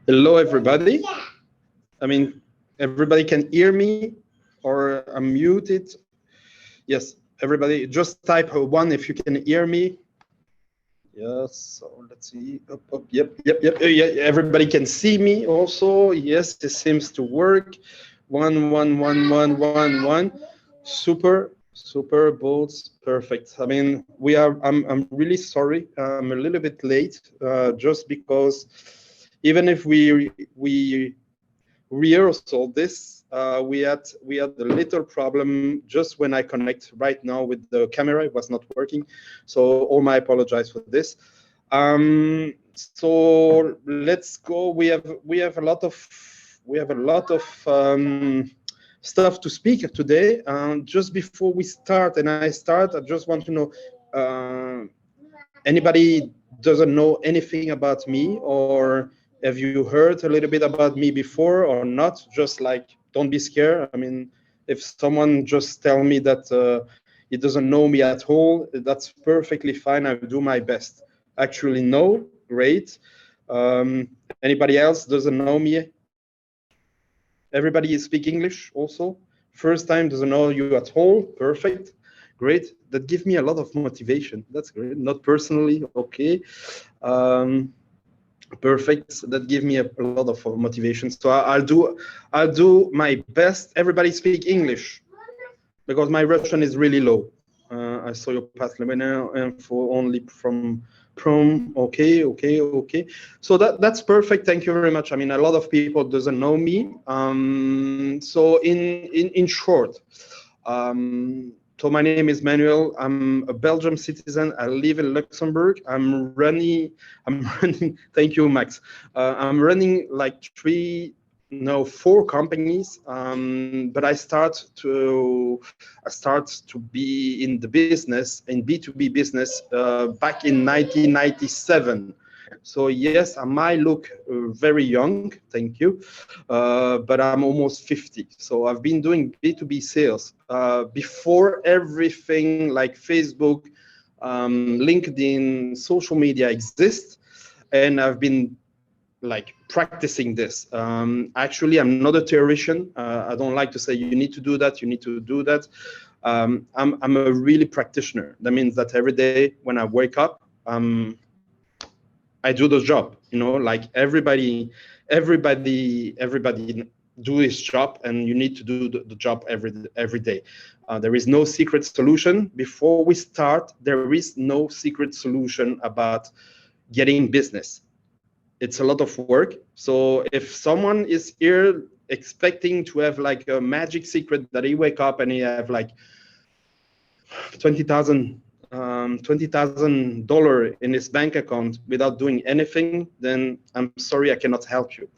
Hello, everybody. I mean, everybody can hear me or I'm muted. Yes, everybody just type one if you can hear me. Yes, so let's see. Yep. Yeah, everybody can see me also. Yes, this seems to work. 1, 1, 1, 1, 1, 1. Super bolts, perfect. I mean, I'm really sorry. I'm a little bit late, just because even if we rehearsal this, we had a little problem just when I connect right now with the camera. It was not working, so all my apologize for this. So let's go. We have a lot of stuff to speak today. Just before we start, and I just want to know, anybody doesn't know anything about me, or have you heard a little bit about me before or not? Just like, don't be scared. I mean, if someone just tell me that he doesn't know me at all, that's perfectly fine. I do my best. Actually, no, great. Anybody else doesn't know me? Everybody speak English also? First time doesn't know you at all? Perfect. Great. That gives me a lot of motivation. That's great. Not personally, okay. Perfect. That gives me a lot of motivation. So I'll do my best. Everybody speak English, because my Russian is really low. I saw your past now and for only from prom. Okay. So that's perfect. Thank you very much. I mean, a lot of people doesn't know me. So in short, so my name is Manuel. I'm a Belgium citizen. I live in Luxembourg. I'm running. Thank you, Max. I'm running like 4 companies, but I start to be in the business, in B2b business, back in 1997. So yes, I might look very young, thank you, but I'm almost 50. So I've been doing B2B sales before everything like Facebook, LinkedIn, social media exists, and I've been like practicing this. Actually, I'm not a theoretician. I don't like to say you need to do that, you need to do that. I'm a really practitioner. That means that every day when I wake up, I do the job. You know, like everybody do his job, and you need to do the job every day. There is no secret solution. Before we start, there is no secret solution about getting business. It's a lot of work. So if someone is here expecting to have like a magic secret that he wake up and he have like $20,000 in his bank account without doing anything, then I'm sorry, I cannot help you.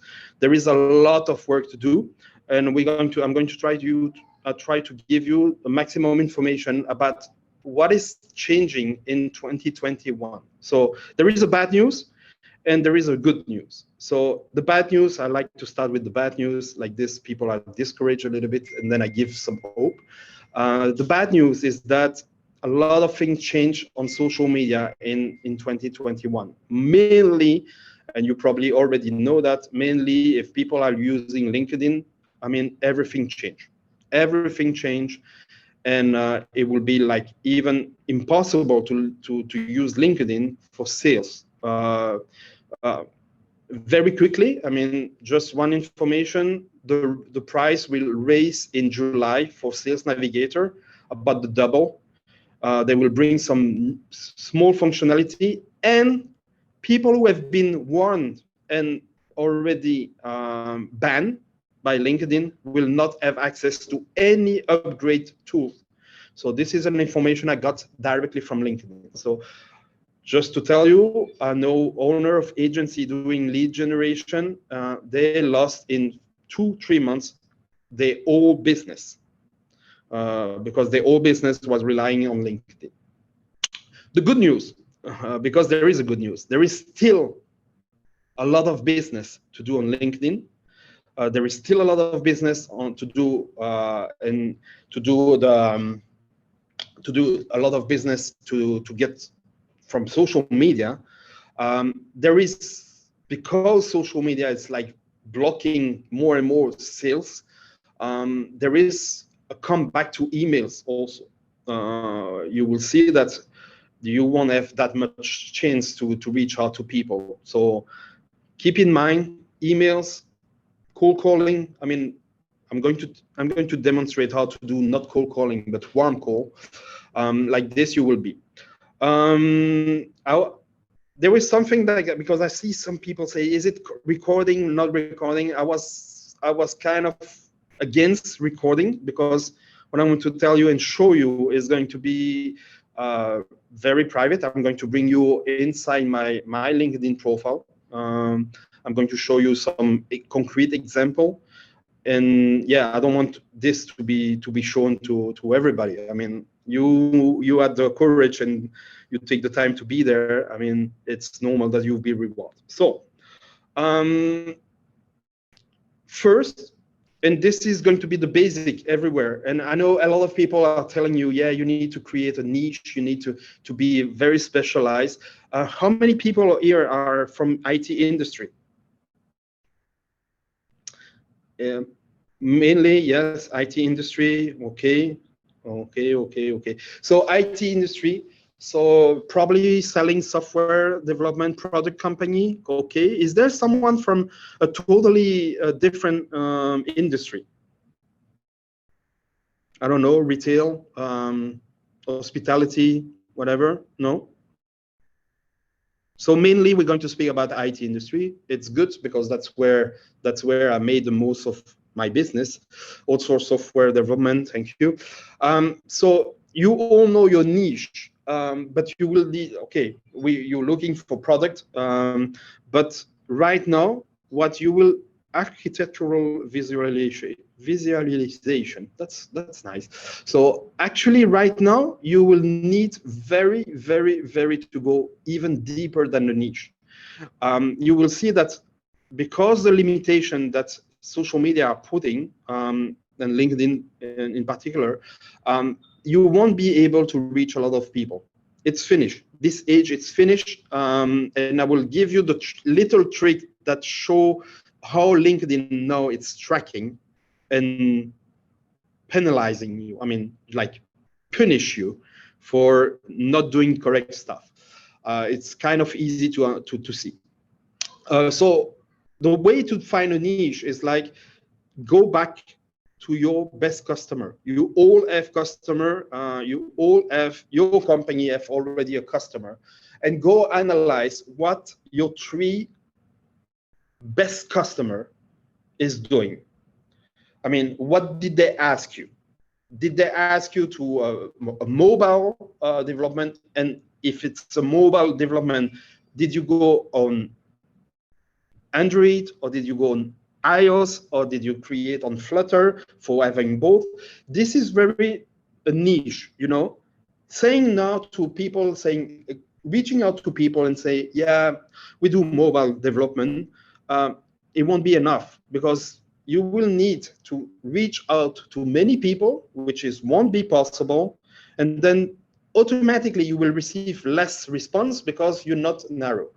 There is a lot of work to do, and I'm going to try to give you the maximum information about what is changing in 2021. So there is a bad news, and there is a good news. So the bad news, I like to start with the bad news. Like this, people are discouraged a little bit, and then I give some hope. The bad news is that a lot of things change on social media in 2021. Mainly, and you probably already know that, mainly if people are using LinkedIn, I mean, everything changed. Everything changed. And it will be like even impossible to use LinkedIn for sales. Very quickly, I mean, just one information, the price will raise in July for Sales Navigator about the double. They will bring some small functionality, and people who have been warned and already banned by LinkedIn will not have access to any upgrade tool. So this is an information I got directly from LinkedIn. So just to tell you, I know owner of agency doing lead generation, they lost in 2-3 months their whole business because their whole business was relying on LinkedIn. The good news, because there is a good news, there is still a lot of business to do on LinkedIn. There is still a lot of business to do a lot of business to get from social media. There is because social media is like blocking more and more sales, there is a comeback to emails also. You will see that you won't have that much chance to reach out to people. So keep in mind emails, cold calling. I mean, I'm going to demonstrate how to do not cold calling but warm call. Like this you will be. There is something that, because I see some people say, is it recording, not recording? I was kind of against recording, because what I'm going to tell you and show you is going to be very private. I'm going to bring you inside my LinkedIn profile. I'm going to show you some concrete example. And yeah, I don't want this to be shown to everybody. I mean, you had the courage and you take the time to be there. I mean, it's normal that you'll be rewarded. So first, and this is going to be the basic everywhere. And I know a lot of people are telling you, yeah, you need to create a niche. You need to be very specialized. How many people here are from IT industry? Mainly, yes, IT industry. Okay. So IT industry. So probably selling software development product company. Okay. Is there someone from a totally different industry? I don't know, retail, hospitality, whatever. No. So mainly we're going to speak about IT industry. It's good because that's where I made the most of my business. Also software development. Thank you. So you all know your niche, but you will need, okay, you're looking for product, but right now what you will, architectural visualization. That's nice. So actually right now you will need very to go even deeper than the niche. You will see that because the limitation that social media are putting, and LinkedIn in particular, you won't be able to reach a lot of people. It's finished. This age, it's finished. And I will give you the little trick that show how LinkedIn now it's tracking and penalizing you. I mean, like punish you for not doing correct stuff. It's kind of easy to see. So the way to find a niche is like, go back to your best customer. You all have customer. You all have, your company have already a customer, and go analyze what your 3 best customer is doing. I mean, what did they ask you? Did they ask you to a mobile development? And if it's a mobile development, did you go on Android, or did you go on iOS, or did you create on Flutter for having both? This is very a niche, you know. Saying now to people, reaching out to people and say, yeah, we do mobile development. It won't be enough, because you will need to reach out to many people, which won't be possible. And then automatically you will receive less response because you're not narrow.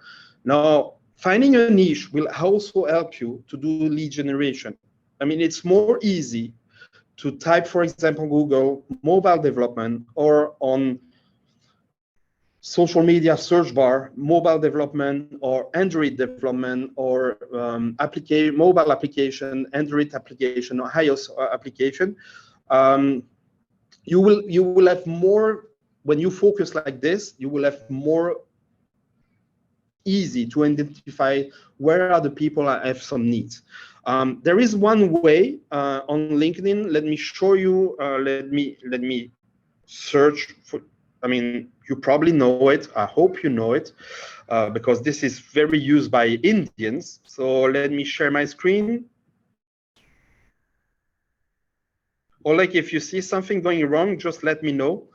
Now, finding a niche will also help you to do lead generation. I mean, it's more easy to type, for example, Google mobile development, or on social media search bar, mobile development or Android development, or mobile application, Android application, or iOS application. You will have more, when you focus like this, you will have more easy to identify where are the people that have some needs. There is one way on LinkedIn. Let me show you. Let me search for. I mean, you probably know it. I hope you know it, because this is very used by Indians. So let me share my screen. Or like, if you see something going wrong, just let me know.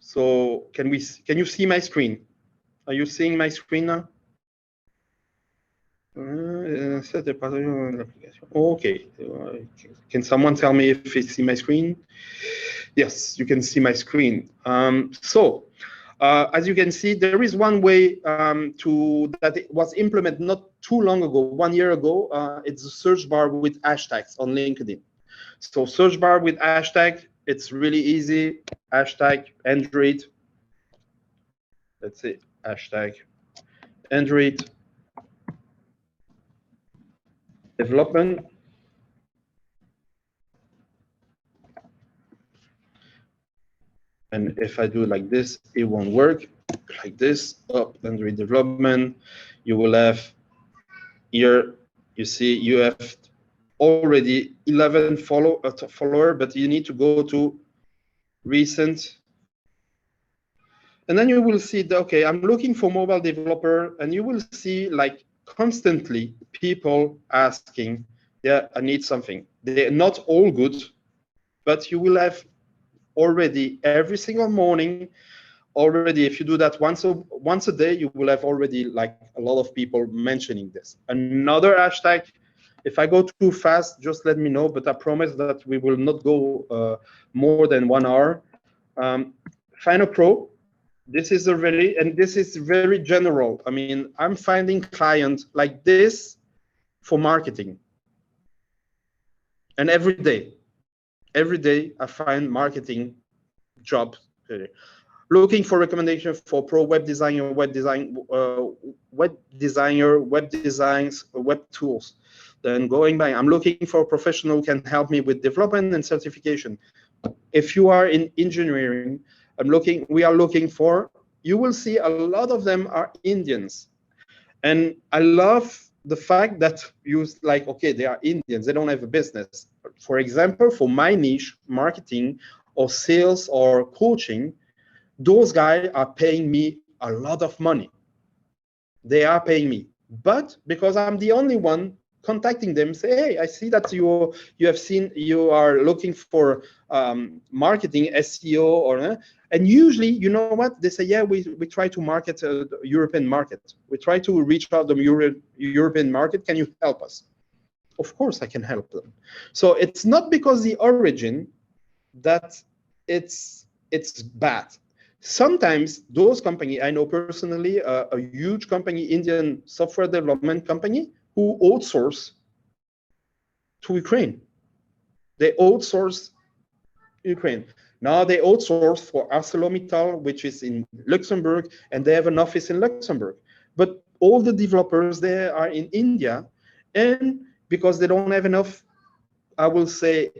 So can you see my screen? Are you seeing my screen now? Okay. Can someone tell me if you see my screen? Yes, you can see my screen. So As you can see, there is one way that it was implemented not too long ago, 1 year ago. It's a search bar with hashtags on LinkedIn. So search bar with hashtag, it's really easy. Hashtag Android. Let's say hashtag Android development. And if I do like this, it won't work. Like this, up Android development, you will have here, you see, you have already 11 follower, but you need to go to recent. And then you will see that, okay, I'm looking for mobile developer, and you will see like constantly people asking, yeah, I need something. They're not all good, but you will have already every single morning, already if you do that once a day, you will have already like a lot of people mentioning this. Another hashtag, if I go too fast, just let me know, but I promise that we will not go more than 1 hour. Final Pro, this is already, and this is very general. I mean, I'm finding clients like this for marketing. And every day I find marketing jobs. Looking for recommendation for pro web designer, web designs, web tools. Then going back, I'm looking for a professional who can help me with development and certification. If you are in engineering, we are looking for, you will see a lot of them are Indians. And I love the fact that you like, okay, they are Indians, they don't have a business. For example, for my niche, marketing or sales or coaching, those guys are paying me a lot of money. They are paying me. But because I'm the only one contacting them, say, hey, I see that you are looking for marketing, SEO, or and usually, you know what? They say, yeah, we try to market the European market. We try to reach out the European market. Can you help us? Of course, I can help them. So it's not because the origin that it's bad. Sometimes those companies, I know personally, a huge company, Indian software development company, who outsource to Ukraine. They outsource Ukraine. Now they outsource for ArcelorMittal, which is in Luxembourg, and they have an office in Luxembourg. But all the developers there are in India, and because they don't have enough, I will say,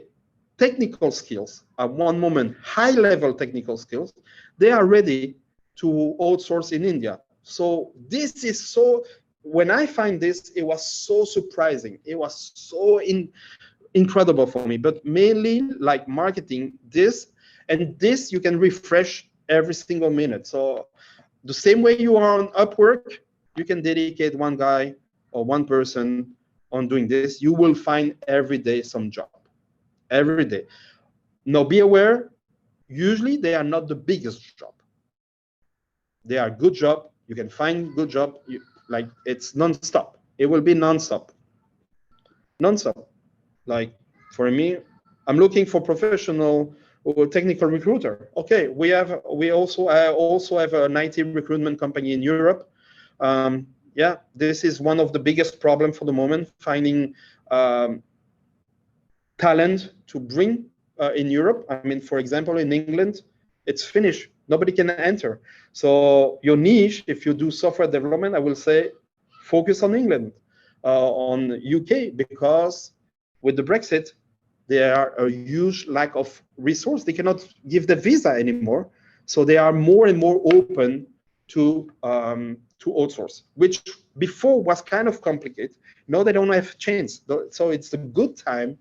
technical skills, at one moment, high-level technical skills, they are ready to outsource in India. So this is so, when I find this, it was so surprising. It was so incredible for me, but mainly like marketing this, and this you can refresh every single minute. So the same way you are on Upwork, you can dedicate one guy or one person on doing this. You will find every day some job. Every day. Now be aware, usually they are not the biggest job. They are good job. You can find good job. Like it's non-stop. It will be non-stop. Non-stop. Like for me, I'm looking for professional or technical recruiter. Okay, I also have an IT recruitment company in Europe. Yeah, this is one of the biggest problems for the moment, finding talent to bring in Europe. I mean, for example, in England, it's finished. Nobody can enter. So your niche, if you do software development, I will say focus on England, on UK, because with the Brexit, there are a huge lack of resource. They cannot give the visa anymore. So they are more and more open to outsource, which before was kind of complicated. Now they don't have chance. So it's a good time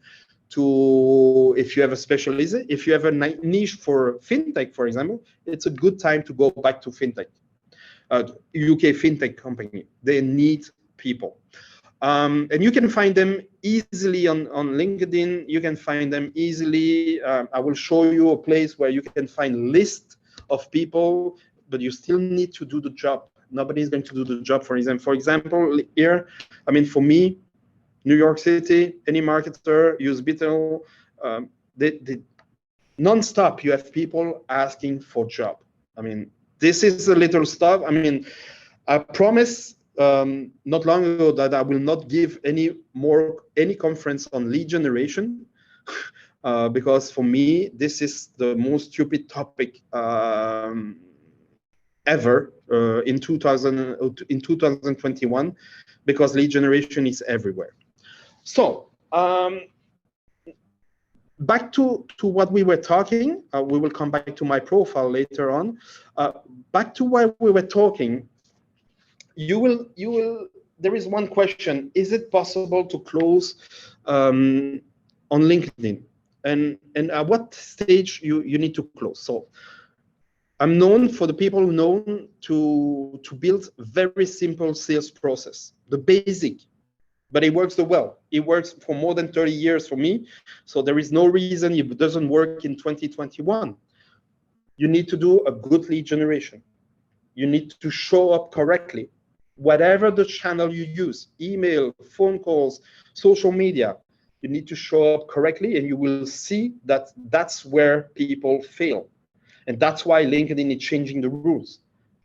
to, if you have a specialism, if you have a niche for fintech, for example, it's a good time to go back to fintech. UK fintech company, they need people. And you can find them easily on LinkedIn. You can find them easily. I will show you a place where you can find list of people, but you still need to do the job. Nobody is going to do the job for example. For example, here, I mean, for me, New York City, any marketer, use Beetle, they non-stop, you have people asking for job. I mean, this is a little stuff. I mean, I promise not long ago that I will not give any conference on lead generation because for me this is the most stupid topic ever in 2021, because lead generation is everywhere. So back to what we were talking. We will come back to my profile later on. Back to what we were talking. You will. There is one question: is it possible to close on LinkedIn? And at what stage you need to close? So I'm known for the people who know to build very simple sales process, the basic. But it works so well. It works for more than 30 years for me. So there is no reason it doesn't work in 2021. You need to do a good lead generation. You need to show up correctly. Whatever the channel you use, email, phone calls, social media, you need to show up correctly, and you will see that that's where people fail. And that's why LinkedIn is changing the rules.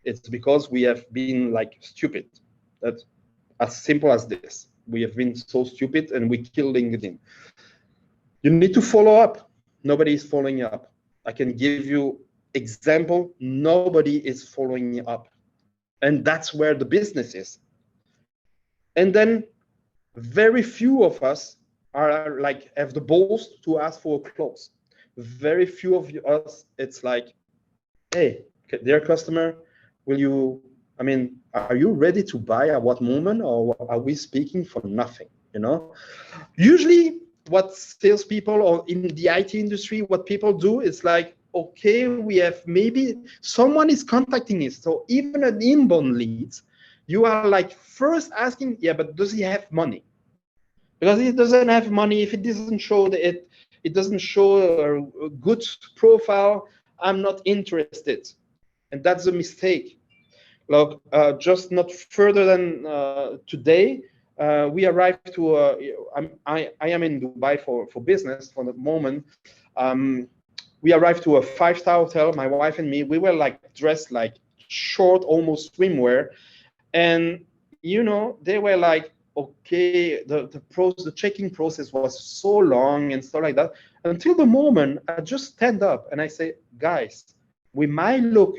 It's because we have been like stupid. That's as simple as this. We have been so stupid and we kill LinkedIn. You need to follow up. Nobody is following up. I can give you example. Nobody is following up. And that's where the business is. And then very few of us are like have the balls to ask for a close. Very few of us, it's like, hey, dear customer, will you, I mean, are you ready to buy at what moment, or are we speaking for nothing? You know, usually what salespeople or in the IT industry, what people do is like, okay, we have maybe someone is contacting us. So even an inbound leads, you are like first asking, yeah, but does he have money? Because he doesn't have money, if it doesn't show it doesn't show a good profile, I'm not interested. And that's a mistake. Look, just not further than today, we arrived to, I am in Dubai for business for the moment. We arrived to a 5-star hotel, my wife and me. We were like dressed like short, almost swimwear. And, you know, they were like, okay, the checking process was so long and stuff like that, until the moment I just stand up and I say, guys, we might look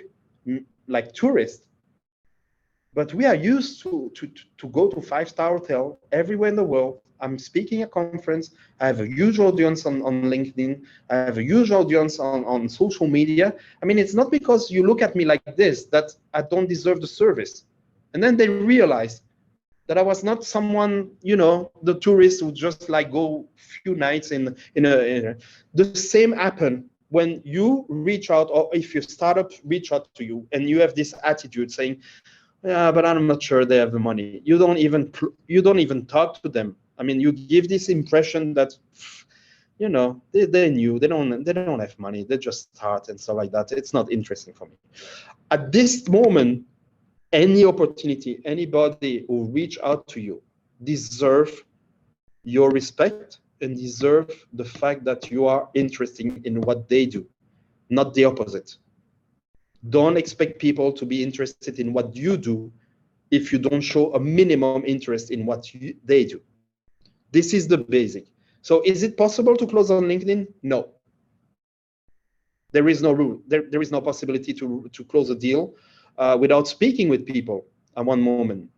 like tourists, but we are used to go to 5-star hotel everywhere in the world. I'm speaking at conference. I have a huge audience on LinkedIn. I have a huge audience on social media. I mean, it's not because you look at me like this that I don't deserve the service. And then they realize that I was not someone, you know, the tourist who just like go few nights in a. The same happen when you reach out, or if your startup reach out to you and you have this attitude saying, yeah, but I'm not sure they have the money. You don't even talk to them. I mean, you give this impression that, you know, they knew they don't have money. They just start and stuff like that. It's not interesting for me. At this moment, any opportunity, anybody who reach out to you deserve your respect and deserve the fact that you are interested in what they do, not the opposite. Don't expect people to be interested in what you do if you don't show a minimum interest in what they do. This is the basic. So is it possible to close on LinkedIn? No. There is no rule. There is no possibility to close a deal without speaking with people at one moment.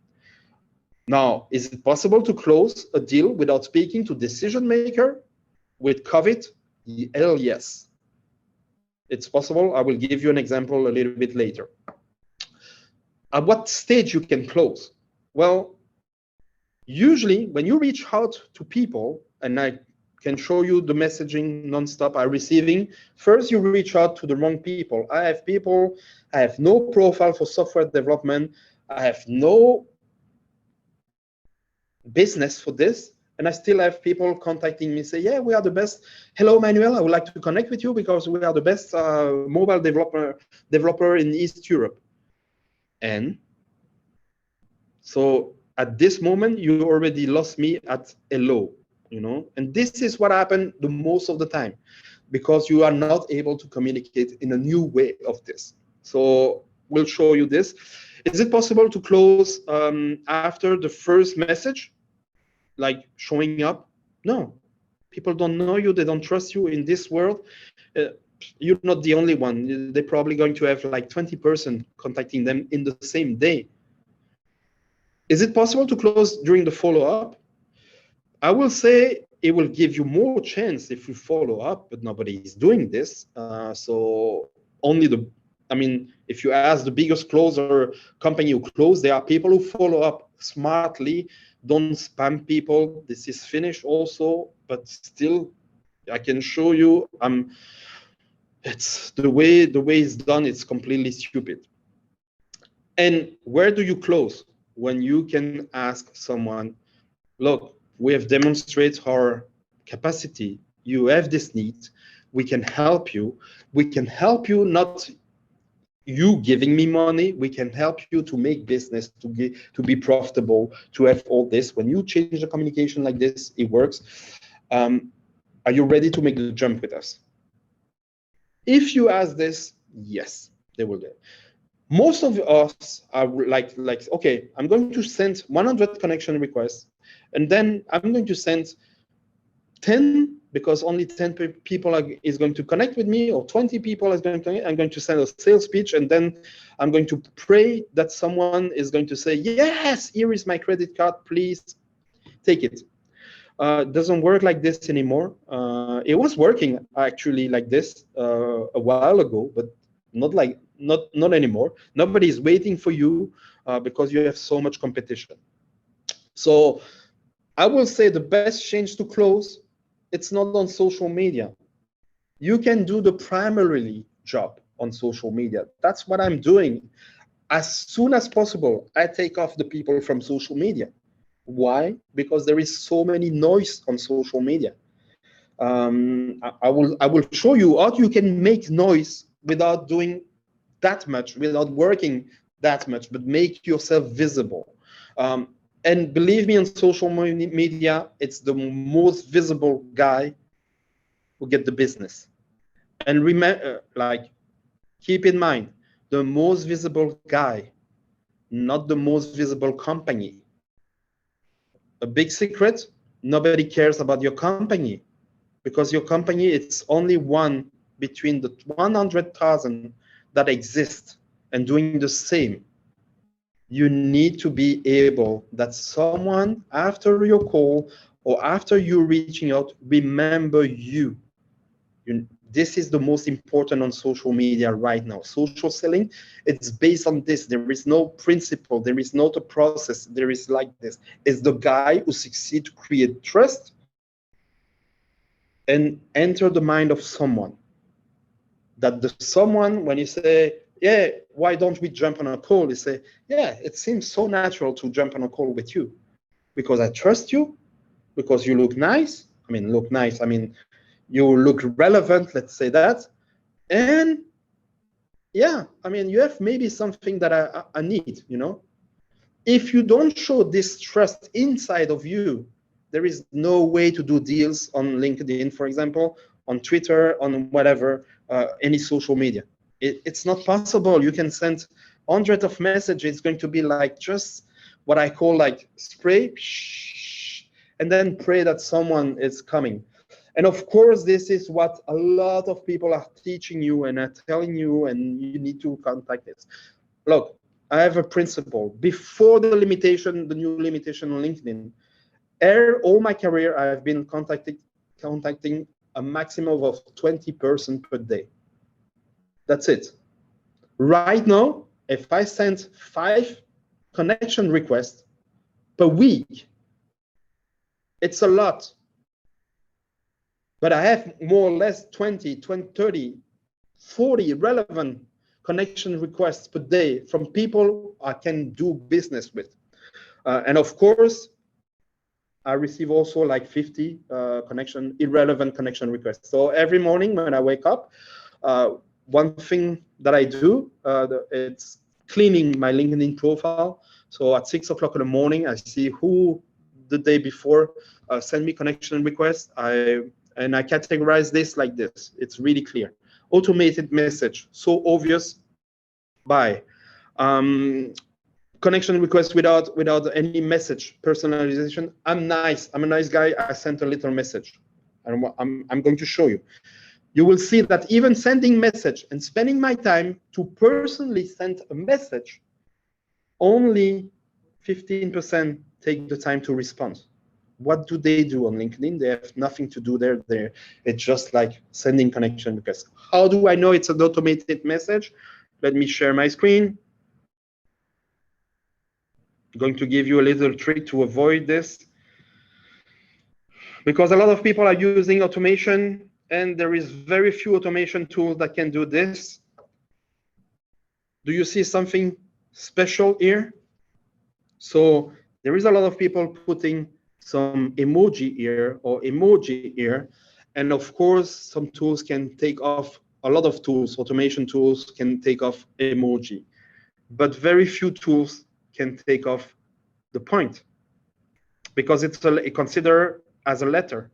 Now, is it possible to close a deal without speaking to decision maker with COVID? Hell yes. It's possible. I will give you an example a little bit later. At what stage you can close? Well, usually when you reach out to people, and I can show you the messaging nonstop I'm receiving, first you reach out to the wrong people. I have no profile for software development. I have no business for this. And I still have people contacting me, say, yeah, we are the best. Hello, Manuel, I would like to connect with you because we are the best mobile developer in East Europe. And so at this moment, you already lost me at hello, you know? And this is what happened the most of the time, because you are not able to communicate in a new way of this. So will show you this. Is it possible to close after the first message, like showing up? No. People don't know you. They don't trust you in this world. You're not the only one. They're probably going to have like 20% contacting them in the same day. Is it possible to close during the follow-up? I will say it will give you more chance if you follow up, but nobody is doing this. So only if you ask the biggest closer company who close, there are people who follow up smartly, don't spam people. This is finished also, but still, I can show you. It's the way it's done. It's completely stupid. And where do you close? When you can ask someone, look, we have demonstrated our capacity. You have this need. We can help you. We can help you, not you giving me money. We can help you to make business, to be profitable, to have all this. When you change the communication like this, it works. Are you ready to make the jump with us? If you ask this, yes, they will do it. Most of us are like, okay, I'm going to send 100 connection requests, and then I'm going to send 10 because only 10 people is going to connect with me, or 20 people is going to. I'm going to send a sales pitch, and then I'm going to pray that someone is going to say, yes, here is my credit card, please take it. Doesn't work like this anymore. It was working actually like this a while ago, but not anymore. Nobody is waiting for you because you have so much competition. So I will say the best change to close, it's not on social media. You can do the primary job on social media. That's what I'm doing. As soon as possible, I take off the people from social media. Why? Because there is so many noise on social media. I will show you how you can make noise without doing that much, without working that much, but make yourself visible. And believe me, on social media, it's the most visible guy who get the business. And remember, keep in mind, the most visible guy, not the most visible company. A big secret, nobody cares about your company, because your company, it's only one between the 100,000 that exist and doing the same. You need to be able that someone after your call or after you reaching out, remember you. This is the most important on social media right now. Social selling, it's based on this. There is no principle. There is not a process. There is like this. It's the guy who succeeds to create trust and enter the mind of someone. That the someone, when you say, yeah, why don't we jump on a call? You say, yeah, it seems so natural to jump on a call with you because I trust you, because you look nice. You look relevant, let's say that. And yeah, you have maybe something that I need, If you don't show this trust inside of you, there is no way to do deals on LinkedIn, for example, on Twitter, on whatever, any social media. It's not possible. You can send hundreds of messages. It's going to be like just what I call like spray, and then pray that someone is coming. And of course, this is what a lot of people are teaching you and are telling you, and you need to contact this. Look, I have a principle. Before the new limitation on LinkedIn, all my career, I have been contacting a maximum of 20% per day. That's it. Right now, if I send 5 connection requests per week, it's a lot. But I have more or less 20, 30, 40 relevant connection requests per day from people I can do business with. And of course, I receive also like 50 irrelevant connection requests. So every morning when I wake up, one thing that I do, it's cleaning my LinkedIn profile. So at 6 o'clock in the morning, I see who the day before sent me connection requests. And I categorize this like this. It's really clear. Automated message, so obvious, bye. Connection request without any message personalization. I'm a nice guy. I sent a little message, and I'm going to show you. You will see that even sending message and spending my time to personally send a message, only 15% take the time to respond. What do they do on LinkedIn? They have nothing to do there. It's just like sending connection requests. How do I know it's an automated message? Let me share my screen. I'm going to give you a little trick to avoid this, because a lot of people are using automation, and there is very few automation tools that can do this. Do you see something special here? So there is a lot of people putting some emoji here or emoji here. And of course, some tools can take off, a lot of tools, automation tools can take off emoji, but very few tools can take off the point, because it's considered as a letter.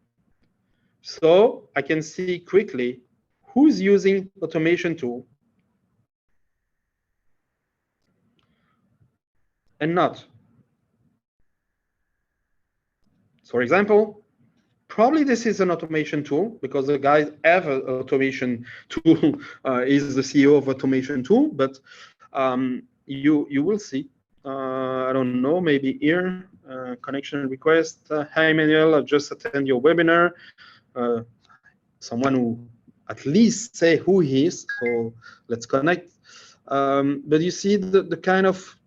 So I can see quickly who's using automation tool and not. So for example, probably this is an automation tool, because the guys have an automation tool, is the CEO of automation tool, but you will see. I don't know, maybe here, connection request. Hi, Manuel, I've just attended your webinar. Someone who at least say who he is, so let's connect. But you see the kind of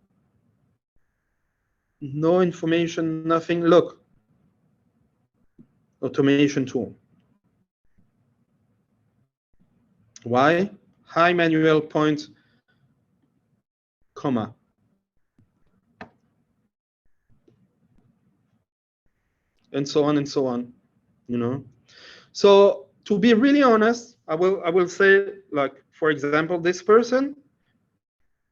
no information, nothing. Look, automation tool. Why? Hi, Manuel, point, comma. And so on and so on, you know. So to be really honest, I will say, like, for example, this person,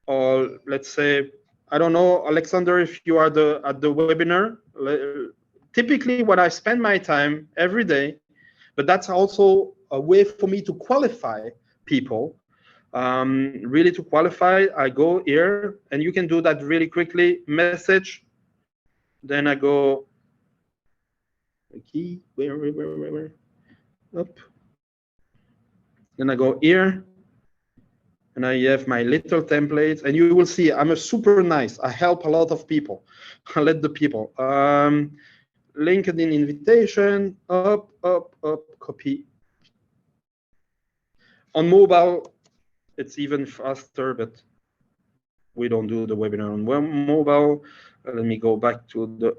or let's say, I don't know, Alexander, if you are at the webinar, typically what I spend my time every day, but that's also a way for me to qualify people. Really to qualify, I go here, and you can do that really quickly, message, then I go, key, where, up. Then I go here, and I have my little templates, and you will see I'm a super nice. I help a lot of people. I let the people. LinkedIn invitation, up, copy. On mobile, it's even faster, but we don't do the webinar on mobile. Let me go back to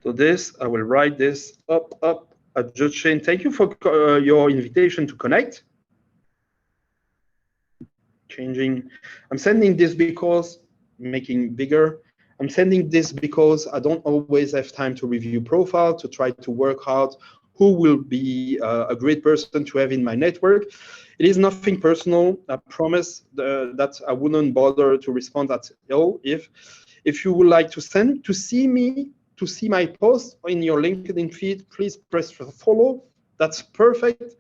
this. I will write this up. Just Shane, thank you for your invitation to connect. Changing. I'm sending this because making bigger. I'm sending this because I don't always have time to review profile, to try to work out who will be a great person to have in my network. It is nothing personal. I promise that I wouldn't bother to respond at all. If you would like to see my post in your LinkedIn feed, please press follow. That's perfect.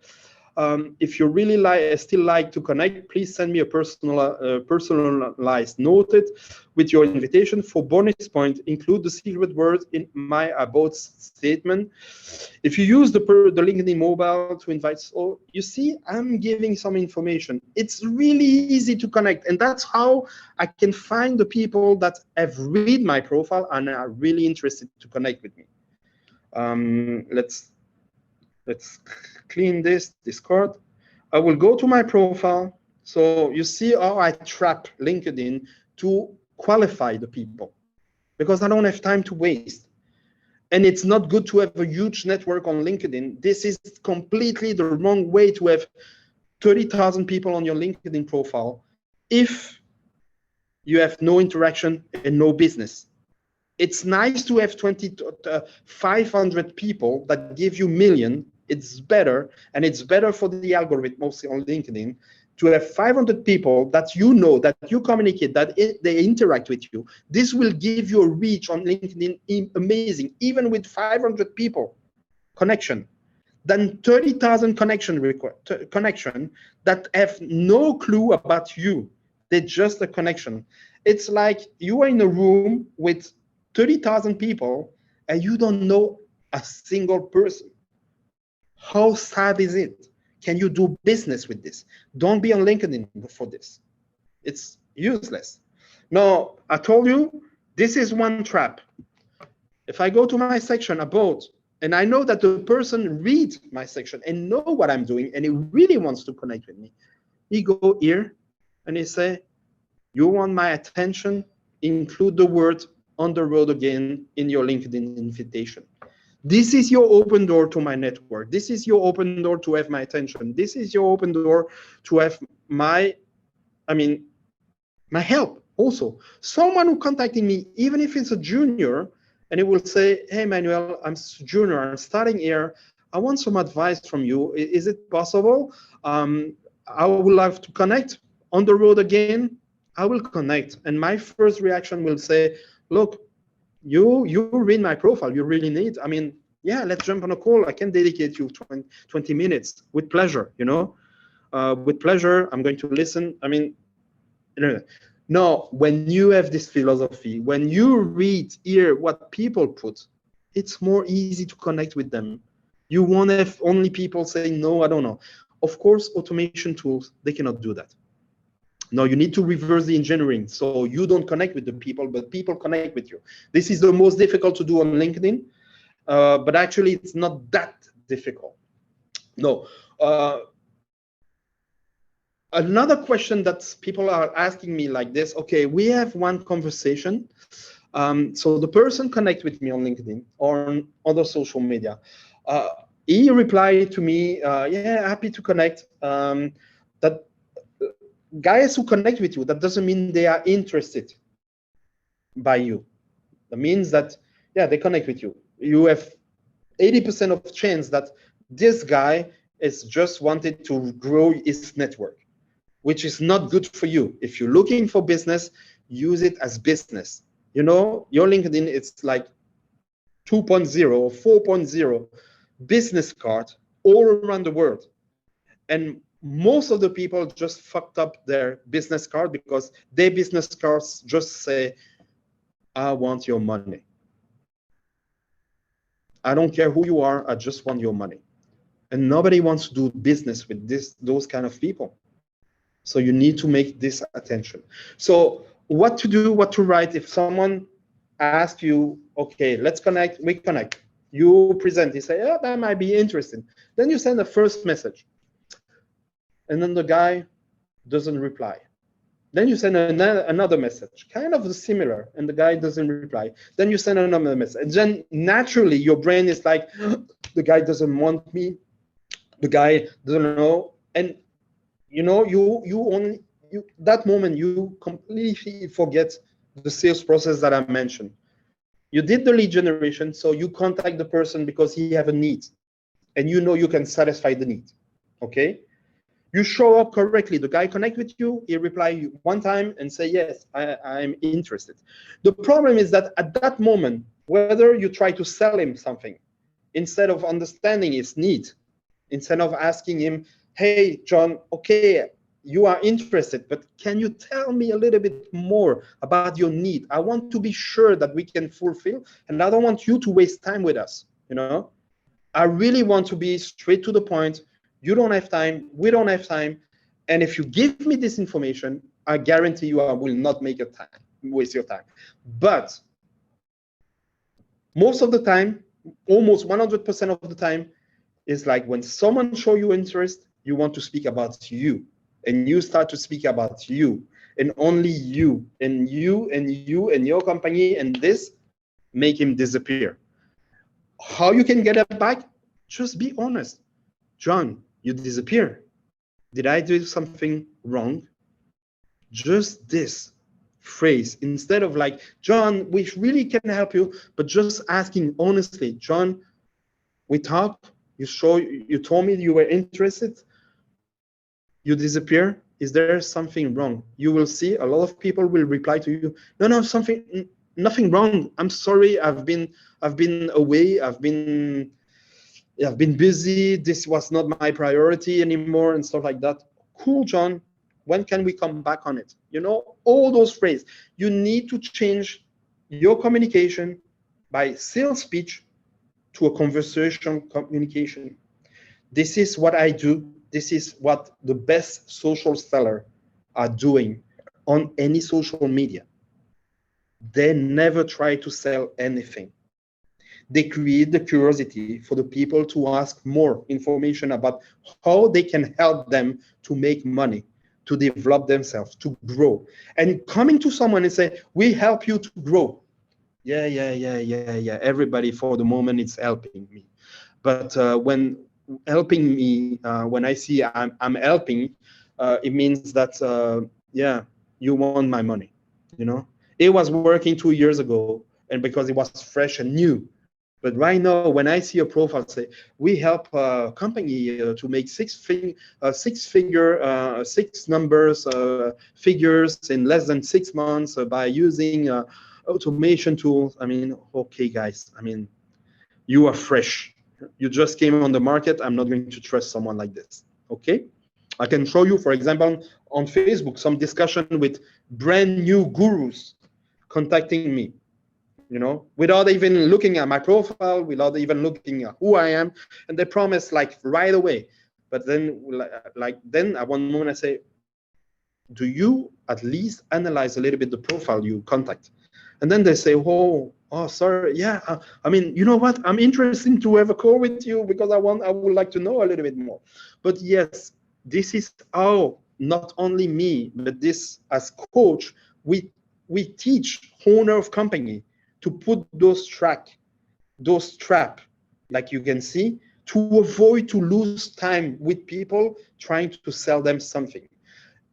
If you really still like to connect, please send me a personalized note with your invitation. For bonus point, include the secret word in my about statement. If you use the LinkedIn mobile to invite, so you see, I'm giving some information. It's really easy to connect, and that's how I can find the people that have read my profile and are really interested to connect with me. Let's clean this Discord. I will go to my profile. So you see how I trap LinkedIn to qualify the people, because I don't have time to waste. And it's not good to have a huge network on LinkedIn. This is completely the wrong way to have 30,000 people on your LinkedIn profile if you have no interaction and no business. It's nice to have 500 people that give you million. It's better, and it's better for the algorithm, mostly on LinkedIn, to have 500 people that you know, that you communicate, that they interact with you. This will give you a reach on LinkedIn amazing, even with 500 people connection, than 30,000 connection that have no clue about you. They're just a connection. It's like you are in a room with 30,000 people and you don't know a single person. How sad is it? Can you do business with this? Don't be on LinkedIn for this. It's useless. Now, I told you, this is one trap. If I go to my section about, and I know that the person reads my section and know what I'm doing, and he really wants to connect with me, he go here and he say, you want my attention? Include the word on the road again in your LinkedIn invitation. This is your open door to my network. This is your open door to have my attention. This is your open door to have my help also. Someone who contacted me, even if it's a junior, and he will say, hey, Manuel, I'm junior, I'm starting here. I want some advice from you. Is it possible? I would love to connect on the road again. I will connect. And my first reaction will say, look, you read my profile, you really need, yeah, let's jump on a call. I can dedicate you 20 minutes with pleasure, with pleasure. I'm going to listen. No, when you have this philosophy, when you read here what people put, it's more easy to connect with them. You won't have only people saying, no, I don't know. Of course, automation tools, they cannot do that. No, you need to reverse the engineering. So you don't connect with the people, but people connect with you. This is the most difficult to do on LinkedIn, but actually it's not that difficult. No. Another question that people are asking me like this, okay, we have one conversation. So the person connect with me on LinkedIn or on other social media. He replied to me, yeah, happy to connect. That guys who connect with you, that doesn't mean they are interested by you. That means that, yeah, they connect with you. You have 80% of chance that this guy is just wanted to grow his network, which is not good for you. If you're looking for business, use it as business. Your LinkedIn, it's like 2.0 or 4.0 business card all around the world. And most of the people just fucked up their business card because their business cards just say, I want your money. I don't care who you are, I just want your money. And nobody wants to do business with those kind of people. So you need to make this attention. So what to do, what to write if someone asks you, okay, let's connect, we connect. You present, you say, oh, that might be interesting. Then you send a first message. And then the guy doesn't reply. Then you send another message, kind of similar, and the guy doesn't reply. Then you send another message. And then naturally your brain is like, the guy doesn't want me, the guy doesn't know. And that moment you completely forget the sales process that I mentioned. You did the lead generation, so you contact the person because he have a need, and you can satisfy the need. Okay, you show up correctly. The guy connect with you, he reply one time and say yes, I'm interested. The problem is that at that moment, whether you try to sell him something instead of understanding his need, instead of asking him, hey, John, okay, you are interested, but can you tell me a little bit more about your need? I want to be sure that we can fulfill, and I don't want you to waste time with us. I really want to be straight to the point. You don't have time, we don't have time. And if you give me this information, I guarantee you I will not waste your time. But most of the time, almost 100% of the time, is like when someone show you interest, you want to speak about you, and you start to speak about you and only you and you and you and your company, and this make him disappear. How you can get it back? Just be honest. John, you disappear. Did I do something wrong? Just this phrase, instead of like, John, we really can help you, but just asking honestly, John, we talked, you told me you were interested, you disappear. Is there something wrong? You will see a lot of people will reply to you, no, nothing wrong. I'm sorry, I've been away, I've been busy, this was not my priority anymore and stuff like that. Cool, John, When can we come back on it? You know, all those phrases. You need to change your communication by sales pitch to a conversation communication. This is what I do. This is what the best social sellers are doing on any social media. They never try to sell anything. They create the curiosity for the people to ask more information about how they can help them to make money, to develop themselves, to grow. And coming to someone and say, we help you to grow. Yeah. Everybody for the moment it's helping me. But when helping me, when I see I'm helping, it means that, yeah, you want my money, you know? It was working 2 years ago, and because it was fresh and new. But right now, when I see a profile say, we help a company to make six numbers figures in less than 6 months by using automation tools. I mean, okay, guys, I mean, you are fresh. You just came on the market. I'm not going to trust someone like this, okay? I can show you, for example, on Facebook, some discussion with brand new gurus contacting me, you know, without even looking at my profile, without even looking at who I am, and they promise like right away. But then, then at one moment I say, do you at least analyze a little bit the profile you contact? And then they say, oh, sorry, yeah. I mean, you know what? I'm interested to have a call with you because I would like to know a little bit more. But yes, this is how not only me, but this as coach, we teach owner of company to put those trap, like you can see, to avoid to lose time with people trying to sell them something.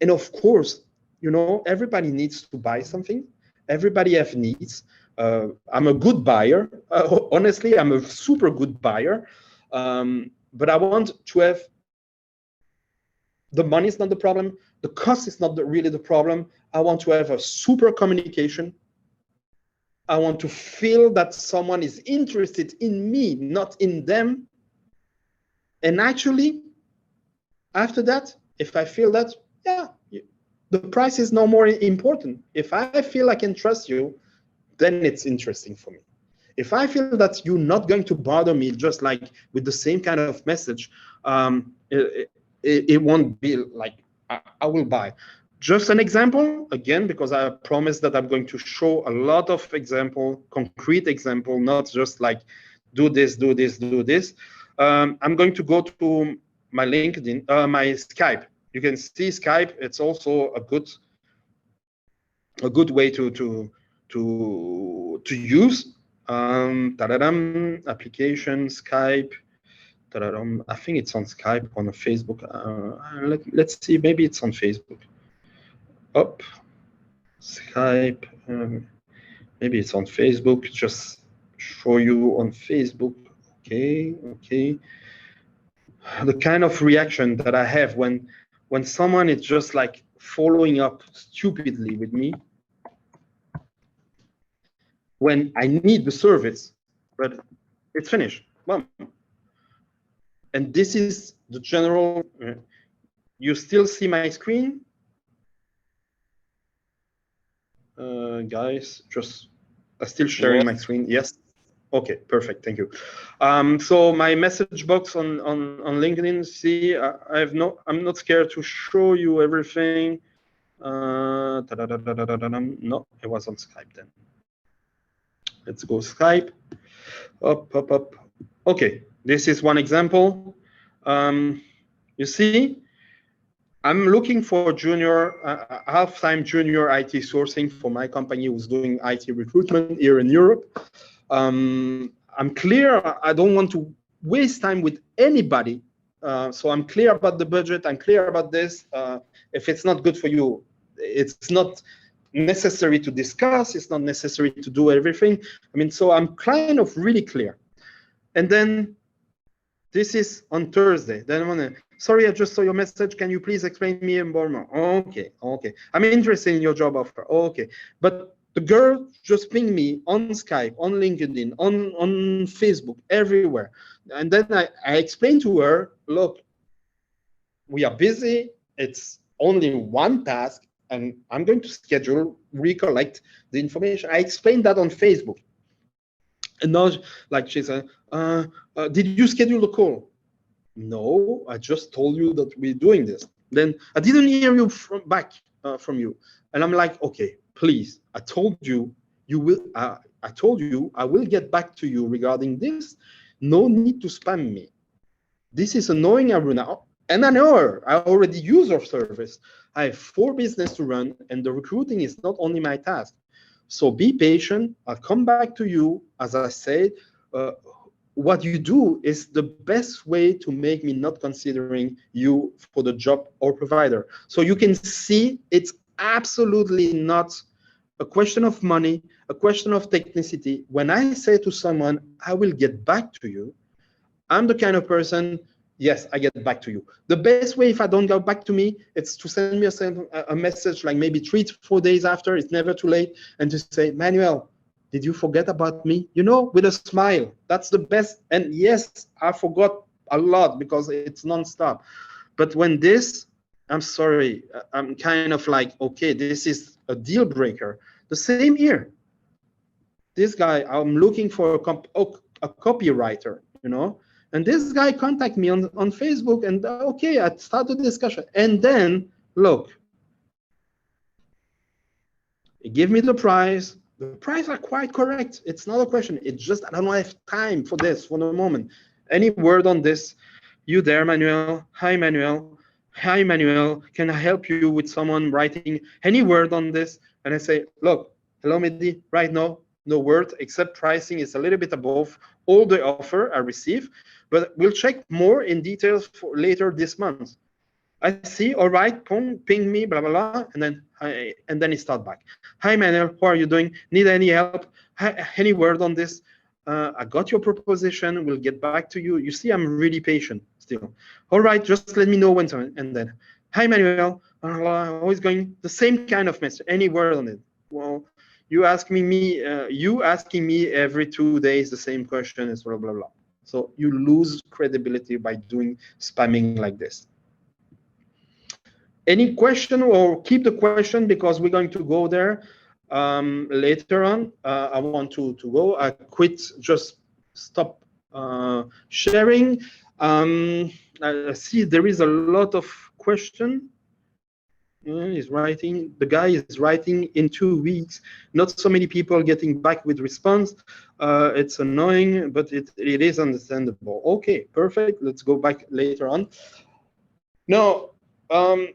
And of course, you know, everybody needs to buy something. Everybody have needs. I'm a good buyer. Honestly, I'm a super good buyer. But I want to have, the money is not the problem. The cost is not really the problem. I want to have a super communication. I want to feel that someone is interested in me, not in them. And actually, after that, if I feel that, yeah, the price is no more important. If I feel I can trust you, then it's interesting for me. If I feel that you're not going to bother me just like with the same kind of message, it won't be like, I will buy. Just an example, again, because I promised that I'm going to show a lot of example, concrete example, not just like do this, do this, do this. I'm going to go to my LinkedIn, my Skype. You can see Skype. It's also a good way to use. Application Skype. I think it's on Skype, on Facebook. Let's see. Maybe it's on Facebook. Up, Skype. Maybe it's on Facebook. Just show you on Facebook. Okay. The kind of reaction that I have when someone is just like following up stupidly with me when I need the service, but it's finished. Boom. And this is the general. You still see my screen? Guys, just still sharing my screen. Yes. Okay, perfect. Thank you. So my message box on LinkedIn. See, I'm not scared to show you everything. No, it was on Skype then. Let's go Skype. Up. Okay, this is one example. You see, I'm looking for junior, half-time junior IT sourcing for my company who's doing IT recruitment here in Europe. I'm clear. I don't want to waste time with anybody. So I'm clear about the budget. I'm clear about this. If it's not good for you, it's not necessary to discuss. It's not necessary to do everything. I mean, so I'm kind of really clear. And then this is on Thursday. Then I'm gonna, sorry, I just saw your message. Can you please explain me more? Okay. I'm interested in your job offer. Okay. But the girl just pinged me on Skype, on LinkedIn, on Facebook, everywhere. And then I explained to her, look, we are busy. It's only one task, and I'm going to schedule, recollect the information. I explained that on Facebook. And now, like she said, did you schedule the call? No, I just told you that we're doing this. Then I didn't hear you back from you. And I'm like, okay, please, I told you, I told you I will get back to you regarding this. No need to spam me. This is annoying, Aruna. And I know her. I already use her service. I have 4 businesses to run, and the recruiting is not only my task. So be patient. I'll come back to you. As I said, what you do is the best way to make me not considering you for the job or provider. So you can see it's absolutely not a question of money, a question of technicity. When I say to someone, I will get back to you, I'm the kind of person, yes, I get back to you. The best way if I don't go back to me, it's to send me a message like maybe 3 to 4 days after, it's never too late, and to say, Manuel, did you forget about me? You know, with a smile. That's the best. And yes, I forgot a lot because it's nonstop. But when this, I'm sorry, I'm kind of like, okay, this is a deal breaker. The same here. This guy, I'm looking for a copywriter, you know, and this guy contacted me on Facebook, and okay, I started the discussion. And then, look, he gave me the price. The price are quite correct. It's not a question. It's just I don't have time for this for the moment. Any word on this? You there, Manuel? Hi, Manuel. Hi, Manuel. Can I help you with someone writing any word on this? And I say, look, hello, Mehdi. Right now, no word except pricing is a little bit above all the offer I receive, but we'll check more in details for later this month. I see, all right, ping me, blah, blah, blah, and then he start back. Hi, Manuel, how are you doing? Need any help? Any word on this? I got your proposition, we'll get back to you. You see, I'm really patient still. All right, just let me know when to, and then, hi, Manuel, always going, the same kind of message, any word on it? Well, you asking me every 2 days the same question is blah, blah, blah. So you lose credibility by doing spamming like this. Any question, or keep the question because we're going to go there later on. I want to go. I quit, just stop sharing. I see there is a lot of question. He's writing. The guy is writing in 2 weeks. Not so many people getting back with response. It's annoying, but it is understandable. Okay, perfect. Let's go back later on. Now,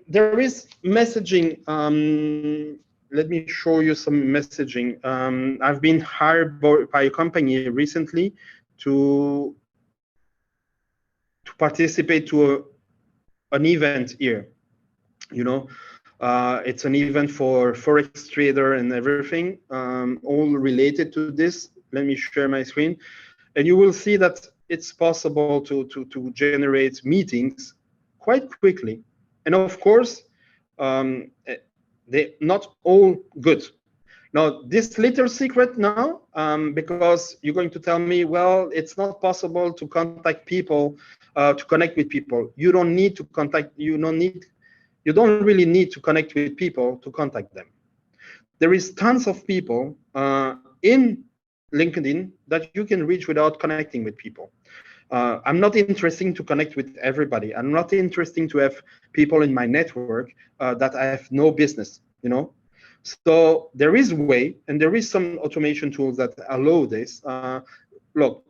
there is messaging. Let me show you some messaging. I've been hired by a company recently to participate to an event here. You know, it's an event for Forex trader and everything, all related to this. Let me share my screen. And you will see that it's possible to generate meetings quite quickly. And of course, they're not all good. Now, this little secret now, because you're going to tell me, well, it's not possible to contact people, to connect with people. You don't need to contact, you don't really need to connect with people to contact them. There is tons of people in LinkedIn that you can reach without connecting with people. I'm not interested to connect with everybody. I'm not interested to have people in my network that I have no business, you know. So there is a way, and there is some automation tools that allow this. Look,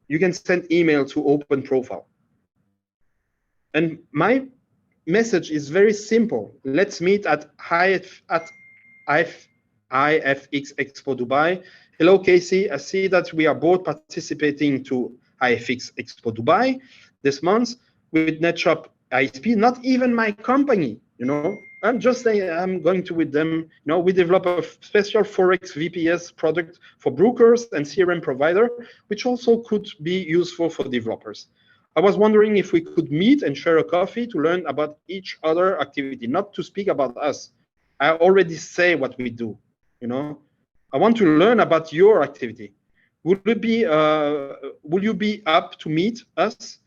you can send email to open profile. And my message is very simple. Let's meet at IFX Expo Dubai. Hello, Casey. I see that we are both participating to IFX Expo Dubai this month with NetShop ISP, not even my company, you know. I'm just saying I'm going to with them. You know, we develop a special Forex VPS product for brokers and CRM provider, which also could be useful for developers. I was wondering if we could meet and share a coffee to learn about each other activity, not to speak about us. I already say what we do, you know. I want to learn about your activity. Will you be up to meet us?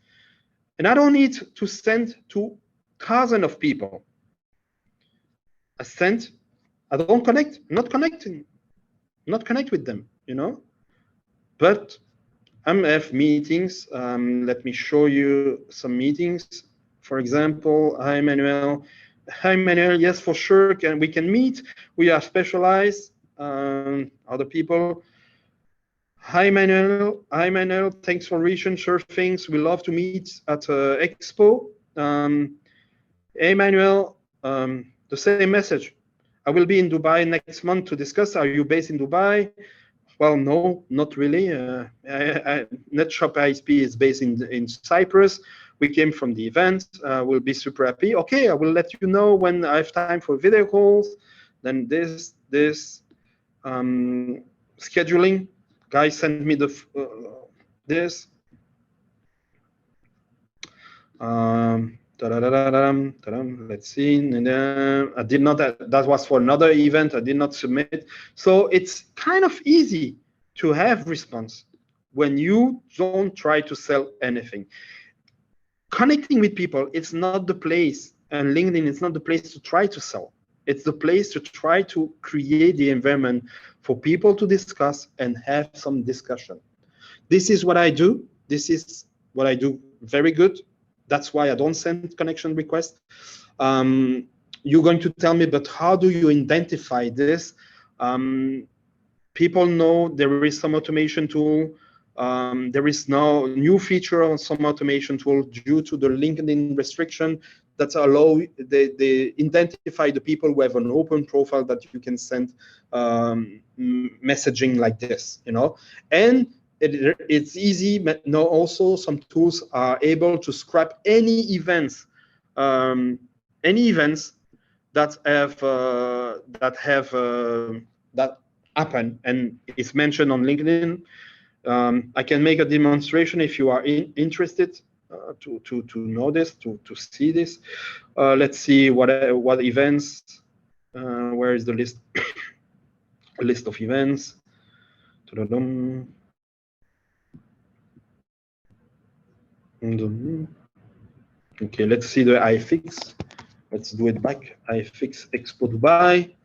And I don't need to send to thousands of people. I sent, I don't connect, not connect with them, you know. But I have meetings. Let me show you some meetings. For example, hi Manuel. Hi Manuel, yes, for sure, we can meet. We are specialized, other people. Hi Manuel, thanks for reaching, sure things. We love to meet at Expo. Hey Manuel, the same message. I will be in Dubai next month to discuss. Are you based in Dubai? Well, no, not really. NetShop ISP is based in Cyprus. We came from the event. We'll be super happy. Okay, I will let you know when I have time for video calls. Then this scheduling. Guys, send me the this. Let's see. I did not. That was for another event. I did not submit. So it's kind of easy to have response when you don't try to sell anything. Connecting with people, it's not the place, and LinkedIn is not the place to try to sell. It's the place to try to create the environment for people to discuss and have some discussion. This is what I do. This is what I do very good. That's why I don't send connection requests. You're going to tell me, but how do you identify this? People know there is some automation tool. There is now new feature on some automation tool due to the LinkedIn restriction that allow they identify the people who have an open profile that you can send messaging like this, you know. And it's easy. But now also some tools are able to scrap any events that happen and is mentioned on LinkedIn. I can make a demonstration if you are interested to know this, to see this. Let's see what events. Where is the list? A list of events. Okay, let's see the iFix. Let's do it back. iFix Expo Dubai.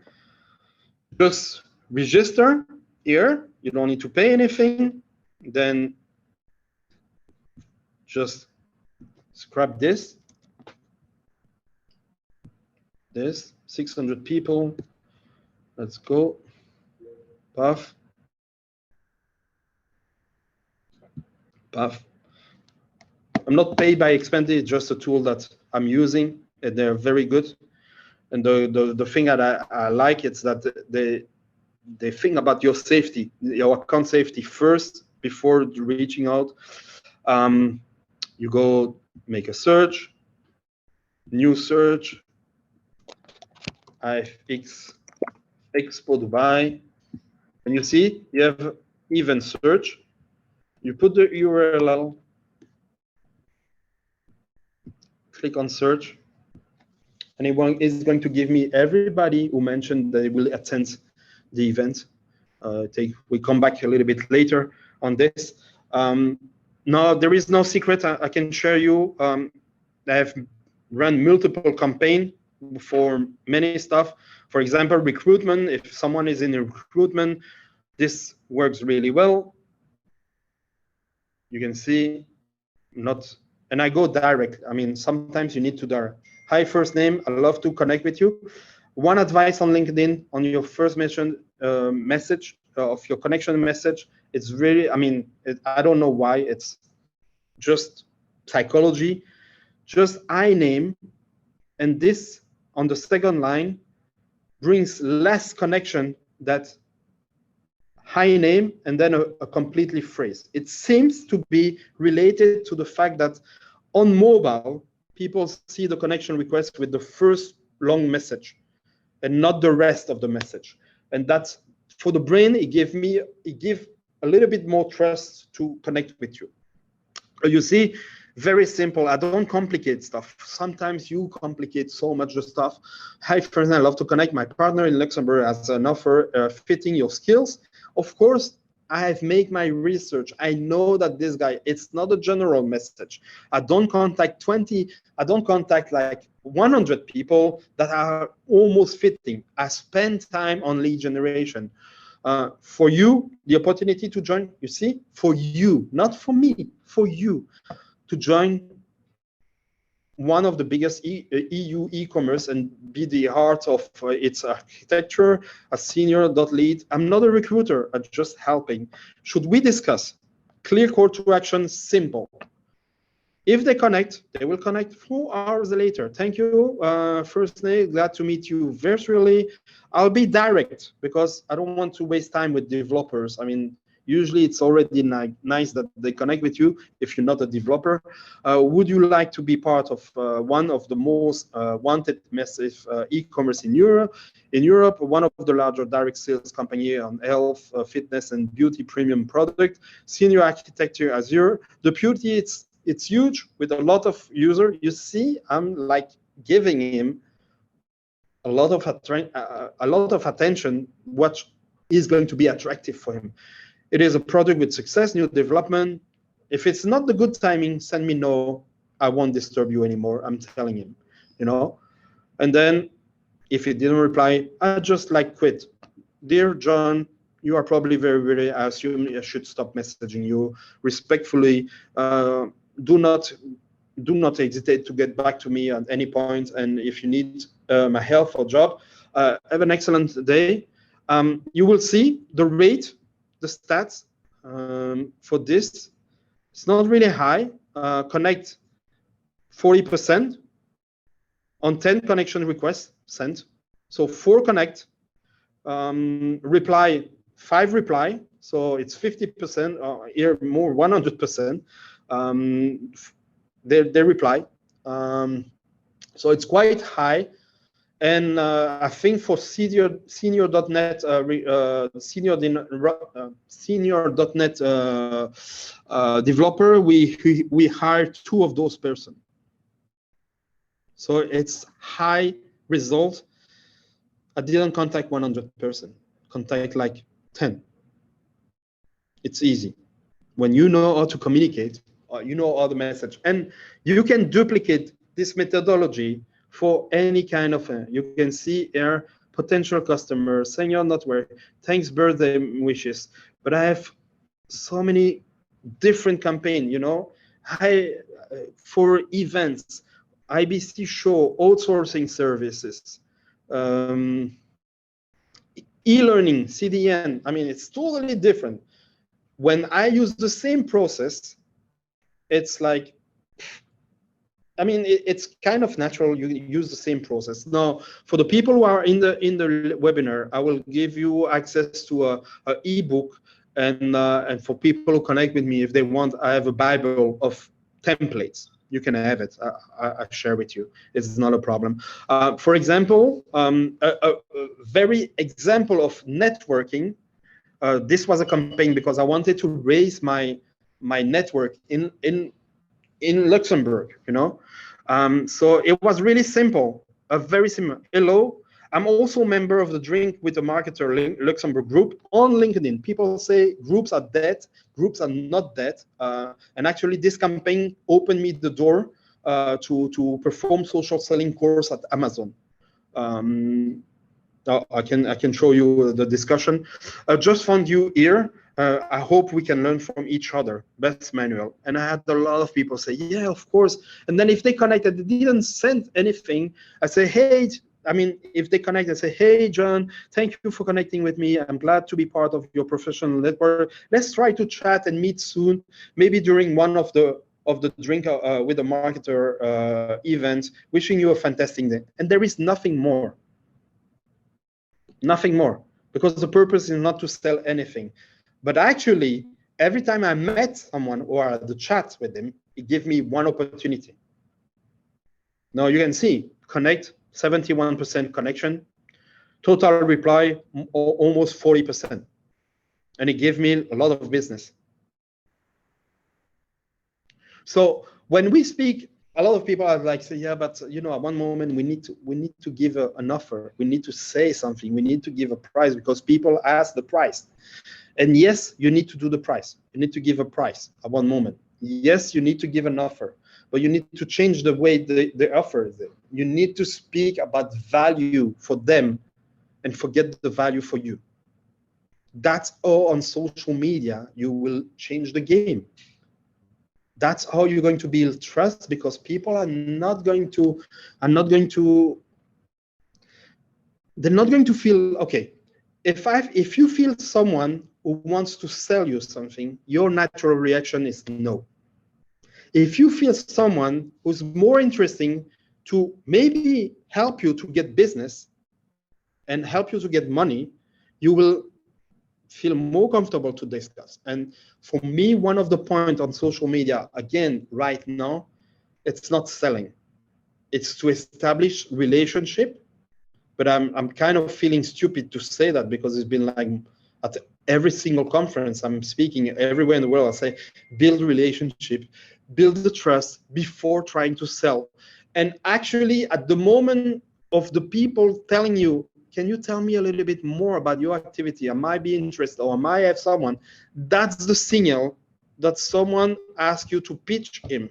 Just register here. You don't need to pay anything. Then just scrap this. This 600 people. Let's go. Puff. Puff. I'm not paid by Expendi. It's just a tool that I'm using, and they're very good. And the thing that I like is that they think about your safety, your account safety first before reaching out. You go make a search, new search, iFix Expo Dubai, and you see you have event search. You put the URL, click on search, and it is going to give me everybody who mentioned they will attend the event. We come back a little bit later on this. No, there is no secret. I can share you. I have run multiple campaigns for many stuff. For example, recruitment. If someone is in recruitment, this works really well. You can see and I go direct. I mean, sometimes you need to direct. Hi, first name. I love to connect with you. One advice on LinkedIn on your first message of your connection message. It's really, I mean, I don't know why. It's just psychology. Just I name, and this on the second line brings less connection that high name and then a completely phrase. It seems to be related to the fact that on mobile, people see the connection request with the first long message and not the rest of the message. And that's for the brain, it gives a little bit more trust to connect with you. You see, very simple. I don't complicate stuff. Sometimes you complicate so much the stuff. Hi, friends, I love to connect. My partner in Luxembourg has an offer fitting your skills. Of course, I've made my research. I know that this guy, it's not a general message. I don't contact like 100 people that are almost fitting. I spend time on lead generation. For you, the opportunity to join, you see, for you, not for me, for you, to join one of the biggest EU e-commerce and be the heart of its architecture, a senior .lead. I'm not a recruiter, I'm just helping. Should we discuss? Clear call to action, simple. If they connect, they will connect 4 hours later. Thank you, first name, glad to meet you virtually. I'll be direct because I don't want to waste time with developers. I mean, usually it's already nice that they connect with you if you're not a developer. Would you like to be part of one of the most wanted massive e-commerce in Europe? In Europe, one of the larger direct sales company on health, fitness, and beauty premium product, senior architecture Azure. The beauty, it's huge with a lot of users. You see, I'm like giving him a lot of attention, what is going to be attractive for him. It is a product with success, new development. If it's not the good timing, send me no. I won't disturb you anymore. I'm telling him, you know. And then if he didn't reply, I just like quit. Dear John, you are probably very busy. I assume I should stop messaging you respectfully. Do not hesitate to get back to me at any point. And if you need my help or job, have an excellent day. You will see the rate, the stats for this. It's not really high. Connect 40% on 10 connection requests sent. So 4 connect, reply 5 reply. So it's 50%, here more 100%. They reply. So it's quite high. And I think for senior.net senior.net developer, we hired 2 of those persons. So it's high result. I didn't contact 100%. Contact like 10. It's easy when you know how to communicate. You know all the message, and you can duplicate this methodology for any kind of you can see here potential customer saying you're not where, thanks birthday wishes. But I have so many different campaign, you know, for events, IBC show, outsourcing services, e-learning, CDN. I mean, it's totally different. When I use the same process, it's like, I mean, it's kind of natural. You use the same process. Now, for the people who are in the webinar, I will give you access to a ebook, and for people who connect with me, if they want, I have a Bible of templates. You can have it. I share with you. It's not a problem. For example, a very example of networking. This was a campaign because I wanted to raise my network in Luxembourg, you know. So it was really simple, very simple. Hello, I'm also a member of the Drink with a Marketer Luxembourg group on LinkedIn. People say groups are dead. Groups are not dead. And actually, this campaign opened me the door to perform social selling course at Amazon. I can show you the discussion. I just found you here. I hope we can learn from each other. Best Manuel. And I had a lot of people say, yeah, of course. And then if they connected, they didn't send anything. I say, hey, I mean, if they connect and say, hey, John, thank you for connecting with me. I'm glad to be part of your professional network. Let's try to chat and meet soon, maybe during one of the Drink with a Marketer events. Wishing you a fantastic day. And there is nothing more. Nothing more, because the purpose is not to sell anything. But actually, every time I met someone or had the chat with them, it gave me one opportunity. Now you can see, connect, 71% connection, total reply, almost 40%. And it gave me a lot of business. So when we speak, a lot of people are like, say, yeah, but you know, at one moment we need to give an offer. We need to say something. We need to give a price because people ask the price. And yes, you need to do the price. You need to give a price at one moment. Yes, you need to give an offer, but you need to change the way the offer is. You need to speak about value for them and forget the value for you. That's all on social media. You will change the game. That's how you're going to build trust, because people they're not going to feel, okay, if you feel someone who wants to sell you something, your natural reaction is no. If you feel someone who's more interesting to maybe help you to get business and help you to get money, you will feel more comfortable to discuss. And for me, one of the points on social media, again, right now, it's not selling. It's to establish relationship. But I'm kind of feeling stupid to say that, because it's been like at every single conference I'm speaking everywhere in the world, I say, build relationship, build the trust before trying to sell. And actually, at the moment of the people telling you, can you tell me a little bit more about your activity? I might be interested, or I might have someone. That's the signal that someone asked you to pitch him,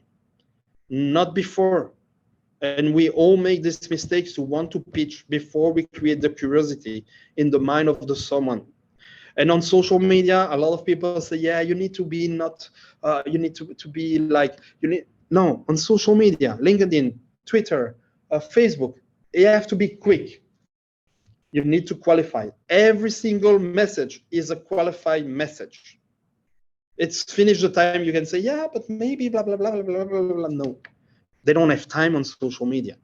not before. And we all make these mistakes to want to pitch before we create the curiosity in the mind of the someone. And on social media, a lot of people say, yeah, you need to be not, you need to be like, no, on social media, LinkedIn, Twitter, Facebook, you have to be quick. You need to qualify. Every single message is a qualified message. It's finished the time you can say, yeah, but maybe blah, blah, blah, blah, blah, blah, blah. No. They don't have time on social media.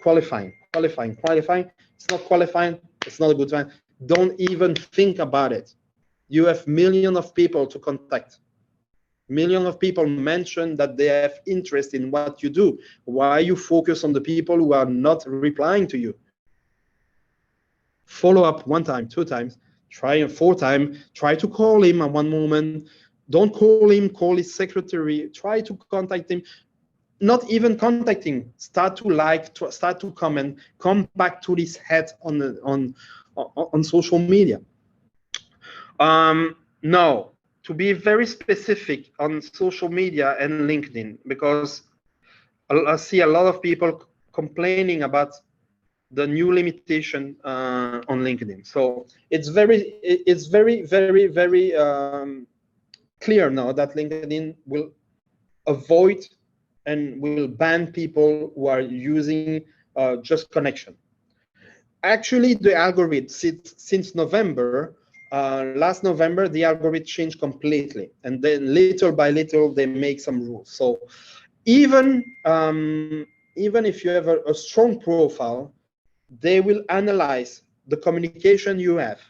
Qualifying. It's not qualifying. It's not a good time. Don't even think about it. You have millions of people to contact. Millions of people mention that they have interest in what you do. Why you focus on the people who are not replying to you? Follow up 1 time, 2 times, try a 4th time, try to call him at one moment. Don't call him, call his secretary, try to contact him. Not even contacting, start to like, start to comment, come back to this head on social media. Now, to be very specific on social media and LinkedIn, because I see a lot of people complaining about the new limitation on LinkedIn. So it's very clear now that LinkedIn will avoid and will ban people who are using just connection. Actually, the algorithm since November, last November, the algorithm changed completely, and then little by little they make some rules. So even if you have a strong profile, they will analyze the communication you have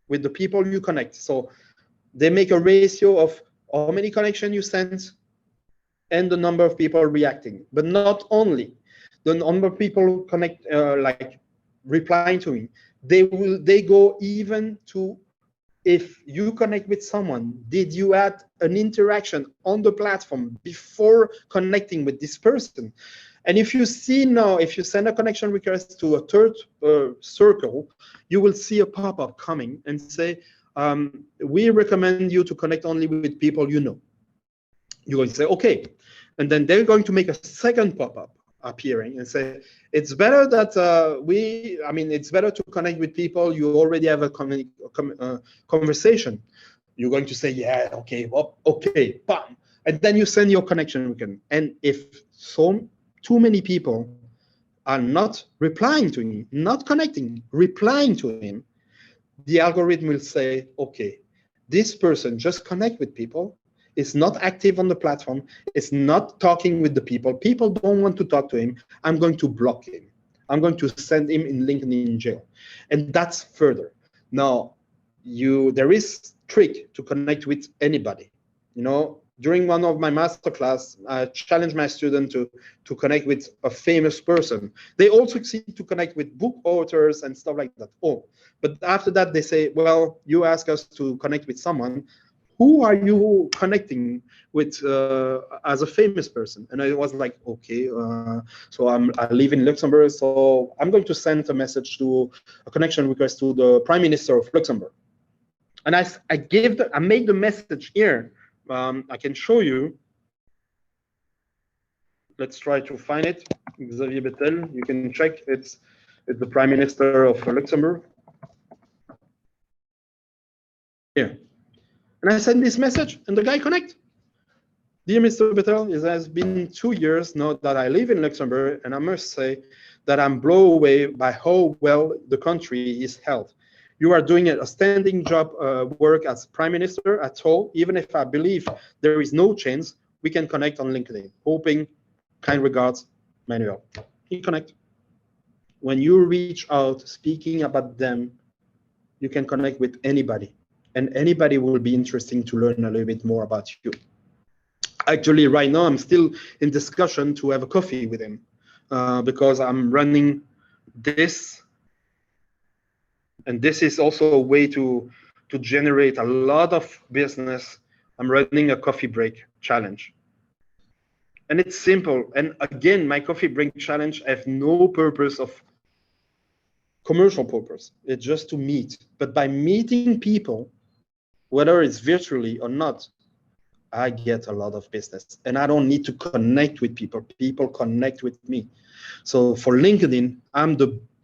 with the people you connect. So they make a ratio of how many connections you send and the number of people reacting, but not only the number of people who connect, like replying to me. They go even to, if you connect with someone, did you add an interaction on the platform before connecting with this person? And if you see now, if you send a connection request to a 3rd circle, you will see a pop-up coming and say, we recommend you to connect only with people you know. You're going to say, okay. And then they're going to make a 2nd pop-up appearing and say, it's better that it's better to connect with people you already have a conversation. You're going to say, yeah, okay, well, okay, bam. And then you send your connection request. And if too many people are not replying to him, not connecting, replying to him, the algorithm will say, okay, this person just connect with people, is not active on the platform, is not talking with the people. People don't want to talk to him. I'm going to block him. I'm going to send him in LinkedIn jail. And that's further. Now, there is trick to connect with anybody. You know, during one of my masterclass, I challenged my student to connect with a famous person. They all succeed to connect with book authors and stuff like that. Oh, but after that, they say, well, you ask us to connect with someone. Who are you connecting with as a famous person? And I was like, okay, so I live in Luxembourg, so I'm going to send a message to a connection request to the Prime Minister of Luxembourg. And I made the message here. I can show you. Let's try to find it. Xavier Bettel, you can check. It's the Prime Minister of Luxembourg. Here. And I send this message, and the guy connect. Dear Mr. Bettel, it has been 2 years now that I live in Luxembourg, and I must say that I'm blown away by how well the country is held. You are doing a standing job work as Prime Minister at all. Even if I believe there is no chance, we can connect on LinkedIn. Hoping, kind regards, Manuel. You connect. When you reach out speaking about them, you can connect with anybody, and anybody will be interesting to learn a little bit more about you. Actually, right now, I'm still in discussion to have a coffee with him because I'm running this. And this is also a way to generate a lot of business. I'm running a coffee break challenge. And it's simple. And again, my coffee break challenge have no purpose of commercial purpose. It's just to meet. But by meeting people, whether it's virtually or not, I get a lot of business. And I don't need to connect with people. People connect with me. So for LinkedIn, I'm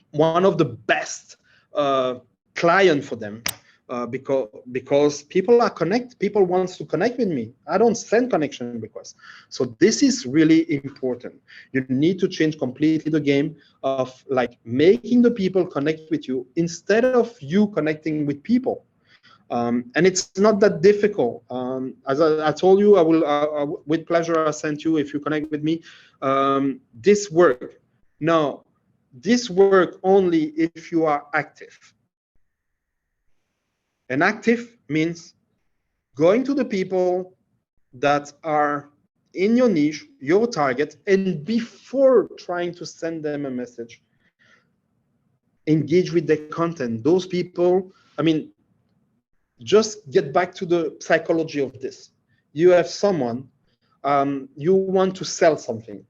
one of the best client for them because people wants to connect with me. I don't send connection requests. So this is really important. You need to change completely the game of like making the people connect with you instead of you connecting with people. And it's not that difficult. As I told you, I will with pleasure I send you if you connect with me this work. Now, this work only if you are active. And active means going to the people that are in your niche, your target, and before trying to send them a message, engage with their content. Those people, I mean, just get back to the psychology of this. You have someone, you want to sell something.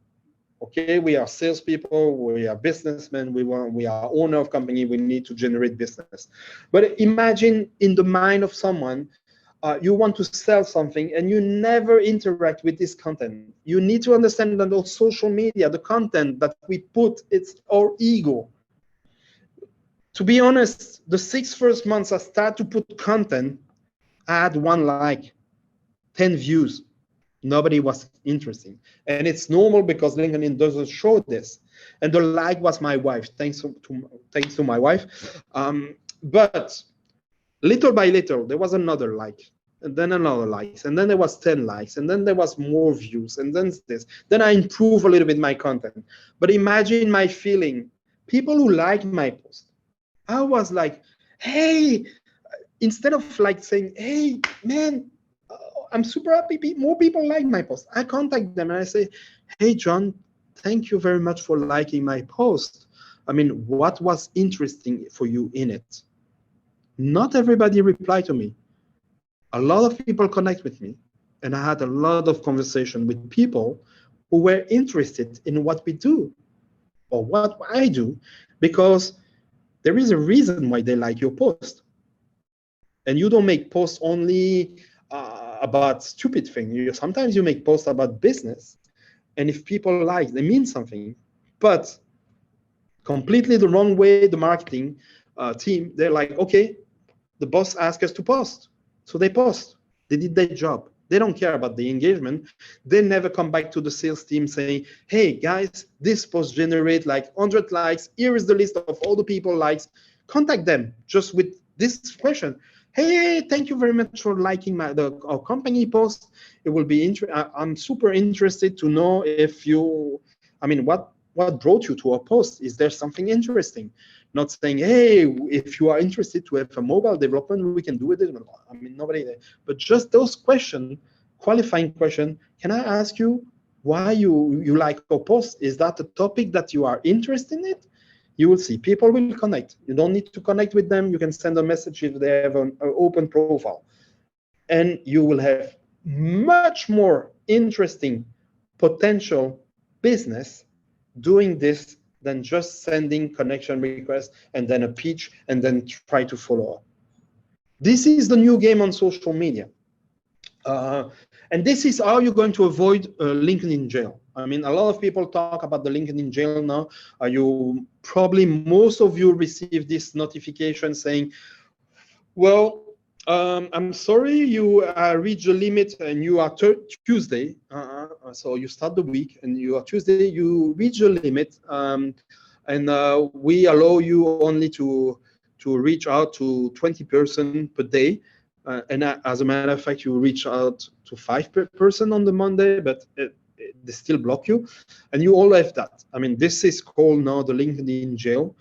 Okay, we are salespeople, we are businessmen, we are owner of company, we need to generate business. But imagine in the mind of someone, you want to sell something and you never interact with this content. You need to understand that on social media, the content that we put, it's our ego. To be honest, the 6 first months I started to put content, I had 1 like, 10 views. Nobody was interested. And it's normal because LinkedIn doesn't show this. And the like was my wife, thanks to my wife. But little by little, there was another like, and then another likes, and then there was 10 likes, and then there was more views, and then this. Then I improve a little bit my content. But imagine my feeling. People who like my post, I was like, hey, instead of like saying, hey, man, I'm super happy. More people like my post. I contact them and I say, hey, John, thank you very much for liking my post. I mean, what was interesting for you in it? Not everybody replied to me. A lot of people connect with me. And I had a lot of conversation with people who were interested in what we do or what I do, because there is a reason why they like your post. And you don't make posts only about stupid things. Sometimes you make posts about business, and if people like, they mean something. But completely the wrong way, the marketing team, they're like, okay, the boss asked us to post, so they post. They did their job. They don't care about the engagement. They never come back to the sales team saying, hey guys, this post generate like 100 likes. Here is the list of all the people likes. Contact them just with this question. Hey, thank you very much for liking our company post. It will be I'm super interested to know if you, I mean, what brought you to our post? Is there something interesting? Not saying, hey, if you are interested to have a mobile development, we can do it. I mean, nobody, but just those questions, qualifying question. Can I ask you why you like our post? Is that a topic that you are interested in it? You will see people will connect. You don't need to connect with them. You can send a message if they have an open profile. And you will have much more interesting potential business doing this than just sending connection requests and then a pitch and then try to follow up. This is the new game on social media. And this is how you're going to avoid LinkedIn jail. I mean, a lot of people talk about the LinkedIn jail now. You probably, most of you receive this notification saying, well, I'm sorry, you reached the limit and you are Tuesday. So you start the week and you are Tuesday, you reach the limit. And we allow you only to reach out to 20% per day. And as a matter of fact, you reach out to 5% on the Monday, but they still block you. And you all have that. I mean, this is called now the LinkedIn jail.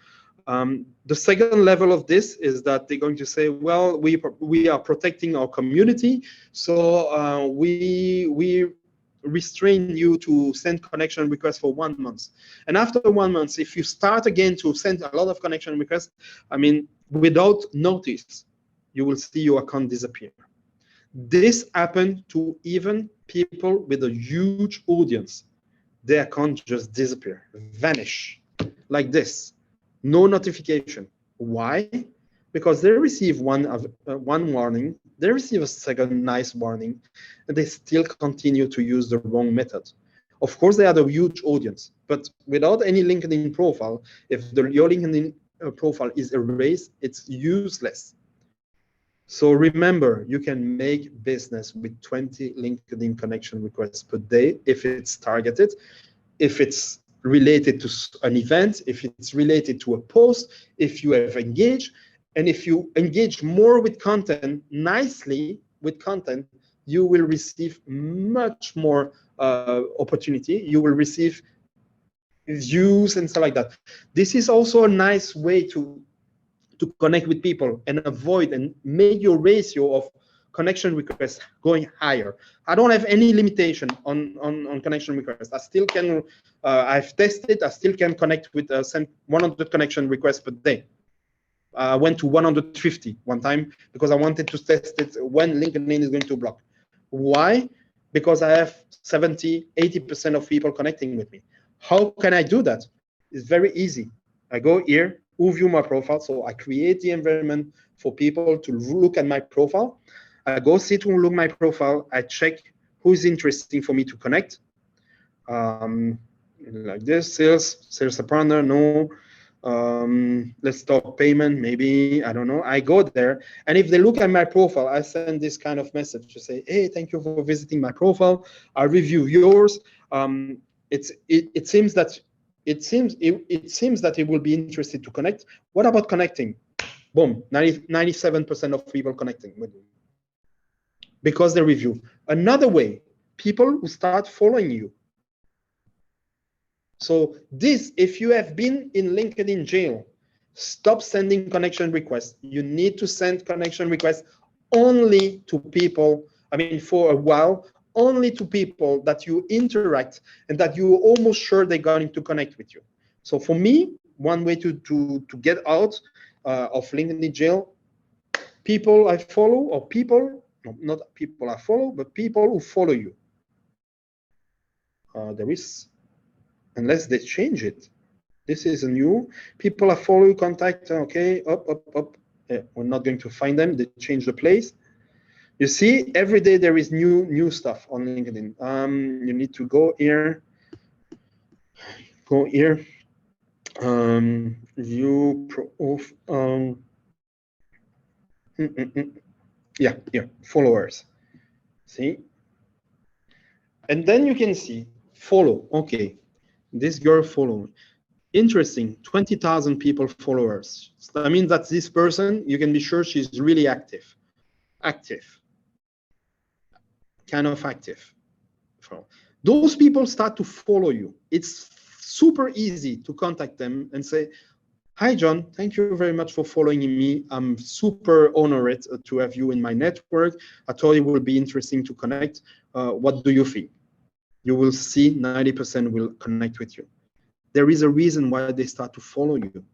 The second level of this is that they're going to say, well, we are protecting our community, so we restrain you to send connection requests for 1 month. And after 1 month, if you start again to send a lot of connection requests, I mean, without notice, you will see your account disappear. This happened to even people with a huge audience. Their account just disappear, vanish, like this. No notification. Why? Because they receive one warning, they receive a second nice warning, and they still continue to use the wrong method. Of course, they have a huge audience, but without any LinkedIn profile, if your LinkedIn profile is erased, it's useless. So remember, you can make business with 20 LinkedIn connection requests per day if it's targeted, if it's related to an event, if it's related to a post, if you have engaged, and if you engage more with content, nicely with content, you will receive much more opportunity. You will receive views and stuff like that. This is also a nice way to connect with people and avoid and make your ratio of connection requests going higher. I don't have any limitation on connection requests. I still can, I've tested, I still can connect with, send 100 connection requests per day. I went to 150 one time because I wanted to test it when LinkedIn is going to block. Why? Because I have 70, 80% of people connecting with me. How can I do that? It's very easy. I go here, who view my profile. So I create the environment for people to look at my profile. I go see to look my profile. I check who is interesting for me to connect. Like this, sales partner, no. Let's talk payment, maybe, I don't know. I go there, and if they look at my profile, I send this kind of message to say, hey, thank you for visiting my profile. I review yours. It seems that it will be interested to connect. What about connecting? Boom, 97% of people connecting with you because they review. Another way, people who start following you. So this, if you have been in LinkedIn jail, stop sending connection requests. You need to send connection requests only to people, I mean, for a while, only to people that you interact and that you're almost sure they're going to connect with you. So for me, one way to get out of LinkedIn jail, people I follow, or people, no, not people I follow, but people who follow you. There is, unless they change it. This is a new, people I follow, contact, okay, up. Yeah, we're not going to find them, they change the place. You see, every day there is new stuff on LinkedIn. You need to go here, view of, yeah, here, followers, see? And then you can see, follow, okay, this girl following. Interesting, 20,000 people followers. So that means that this person, you can be sure she's really active, kind of active. Those people start to follow you. It's super easy to contact them and say, hi, John, thank you very much for following me. I'm super honored to have you in my network. I thought it would be interesting to connect. What do you think? You will see 90% will connect with you. There is a reason why they start to follow you.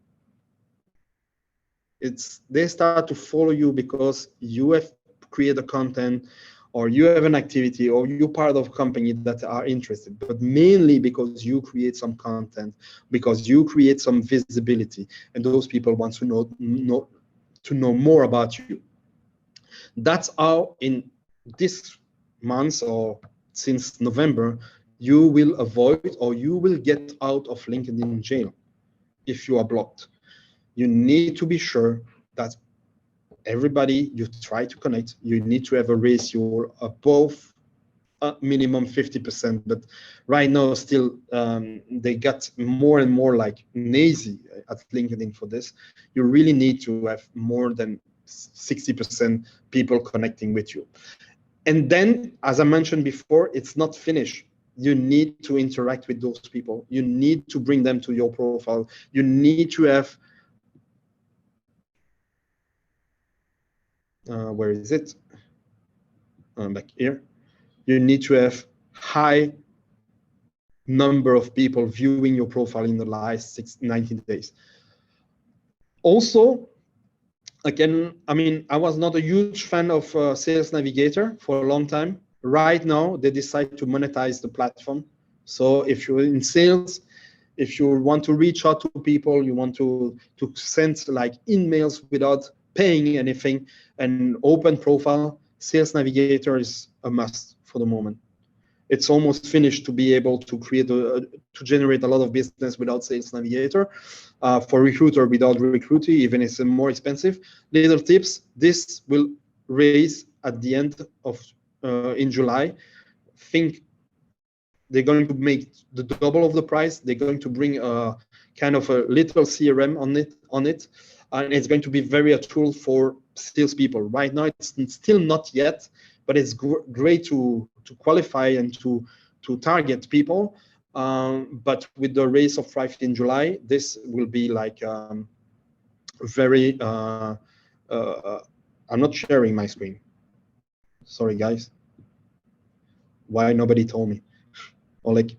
They start to follow you because you have created content, or you have an activity, or you're part of a company that are interested, but mainly because you create some content, because you create some visibility, and those people want to know more about you. That's how in this month or since November, you will avoid or you will get out of LinkedIn jail if you are blocked. You need to be sure that everybody you try to connect, you need to have a ratio above minimum 50%. But right now, still, they got more and more like lazy at LinkedIn for this. You really need to have more than 60% people connecting with you. And then, as I mentioned before, it's not finished. You need to interact with those people. You need to bring them to your profile. You need to have, where is it? Back here. You need to have high number of people viewing your profile in the last 90 days. Also, again, I mean, I was not a huge fan of Sales Navigator for a long time. Right now, they decide to monetize the platform. So if you're in sales, if you want to reach out to people, you want to send like emails without paying anything, an open profile, Sales Navigator is a must for the moment. It's almost finished to be able to create to generate a lot of business without Sales Navigator. For recruiter without recruiter, even it's more expensive. Little tips: this will raise at the end of in July. Think they're going to make the double of the price. They're going to bring a kind of a little CRM on it, and it's going to be a tool for salespeople. Right now, it's still not yet, but it's great to qualify and to target people. But with the raise of price in July, this will be like very. I'm not sharing my screen. Sorry, guys. Why nobody told me? Oleg.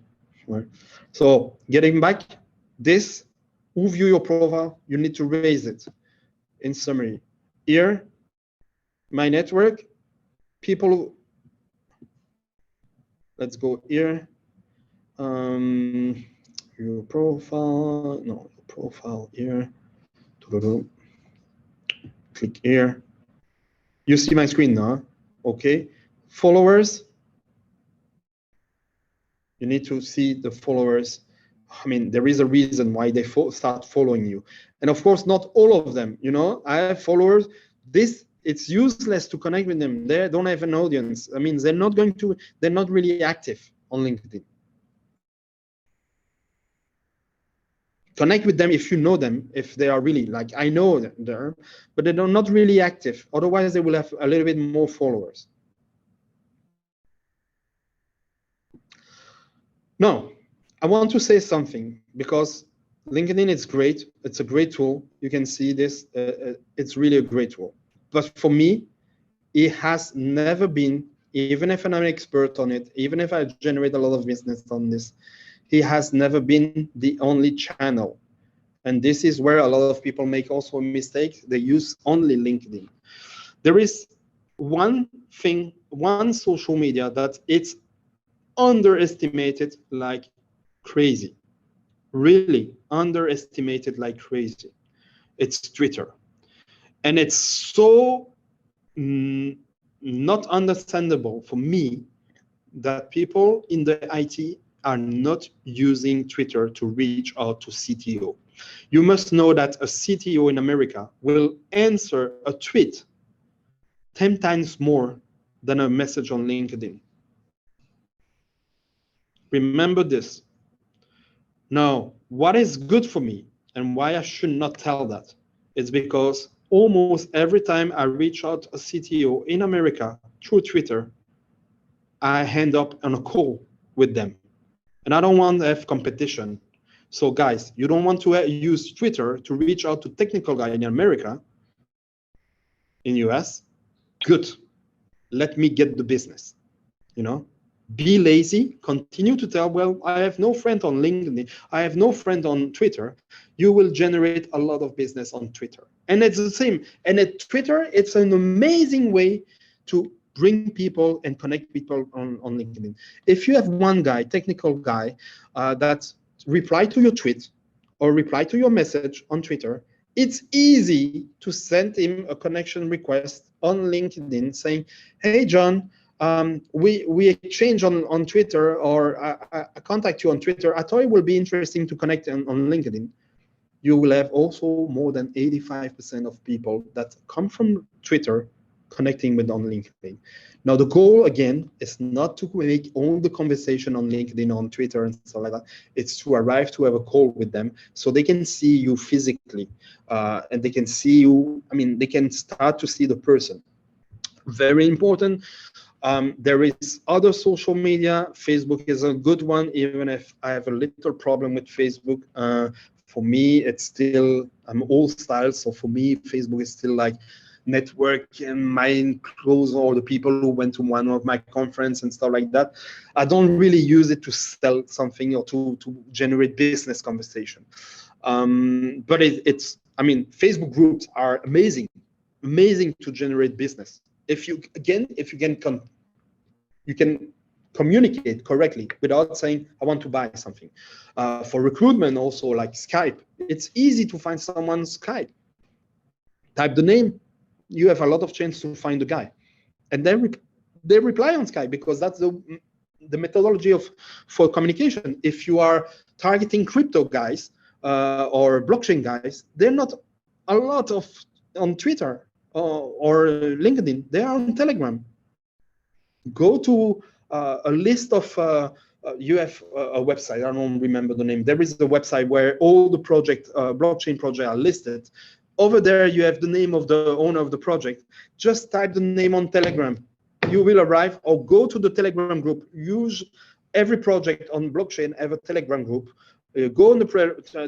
So getting back, this, who view your profile, you need to raise it. In summary, here, my network, people, let's go here. Your profile, no, your profile here. Click here. You see my screen now, okay? Followers, you need to see the followers. I mean, there is a reason why they start following you. And of course, not all of them, you know, I have followers. It's useless to connect with them. They don't have an audience. I mean, they're not really active on LinkedIn. Connect with them if you know them, if they are really, like, I know them, but they're not really active. Otherwise, they will have a little bit more followers. Now, I want to say something, because LinkedIn is great. It's a great tool. You can see this. It's really a great tool. But for me, it has never been, even if I'm an expert on it, even if I generate a lot of business on this, it has never been the only channel. And this is where a lot of people make also a mistake. They use only LinkedIn. There is one thing, one social media that it's underestimated like crazy, really underestimated like crazy. It's Twitter. And it's so not understandable for me that people in the IT are not using Twitter to reach out to CTO. You must know that a CTO in America will answer a tweet 10 times more than a message on LinkedIn. Remember this. Now, what is good for me and why I should not tell that is because almost every time I reach out a CTO in America through Twitter, I end up on a call with them. And I don't want to have competition. So guys, you don't want to use Twitter to reach out to technical guy in America, in US, good. Let me get the business, you know? Be lazy, continue to tell, well, I have no friend on LinkedIn, I have no friend on Twitter. You will generate a lot of business on Twitter. And it's the same. And at Twitter, it's an amazing way to bring people and connect people on LinkedIn. If you have one guy, technical guy, that reply to your tweet or reply to your message on Twitter, It's easy to send him a connection request on LinkedIn saying, hey, John, we exchange on Twitter, or I contact you on Twitter. I thought it would be interesting to connect on LinkedIn. You will have also more than 85% of people that come from Twitter connecting with on LinkedIn. Now, the goal, again, is not to make all the conversation on LinkedIn, on Twitter, and stuff like that. It's to arrive to have a call with them so they can see you physically, and they can see you, I mean, they can start to see the person. Very important. There is other social media. Facebook is a good one, even if I have a little problem with Facebook. For me, it's still, I'm old style, so for me, Facebook is still like network and my close, all the people who went to one of my conference and stuff like that. I don't really use it to sell something or to generate business conversation. But it's, I mean, Facebook groups are amazing to generate business. If you can communicate correctly without saying, I want to buy something. For recruitment also, like Skype, it's easy to find someone's Skype. Type the name, you have a lot of chance to find the guy. And then they reply on Skype, because that's the methodology for communication. If you are targeting crypto guys or blockchain guys, they're not a lot of on Twitter or LinkedIn, they are on Telegram. Go to a list of, you have a website, I don't remember the name. There is a website where all the blockchain projects are listed. Over there, you have the name of the owner of the project. Just type the name on Telegram. You will arrive, or go to the Telegram group. Use every project on blockchain have a Telegram group. Go on the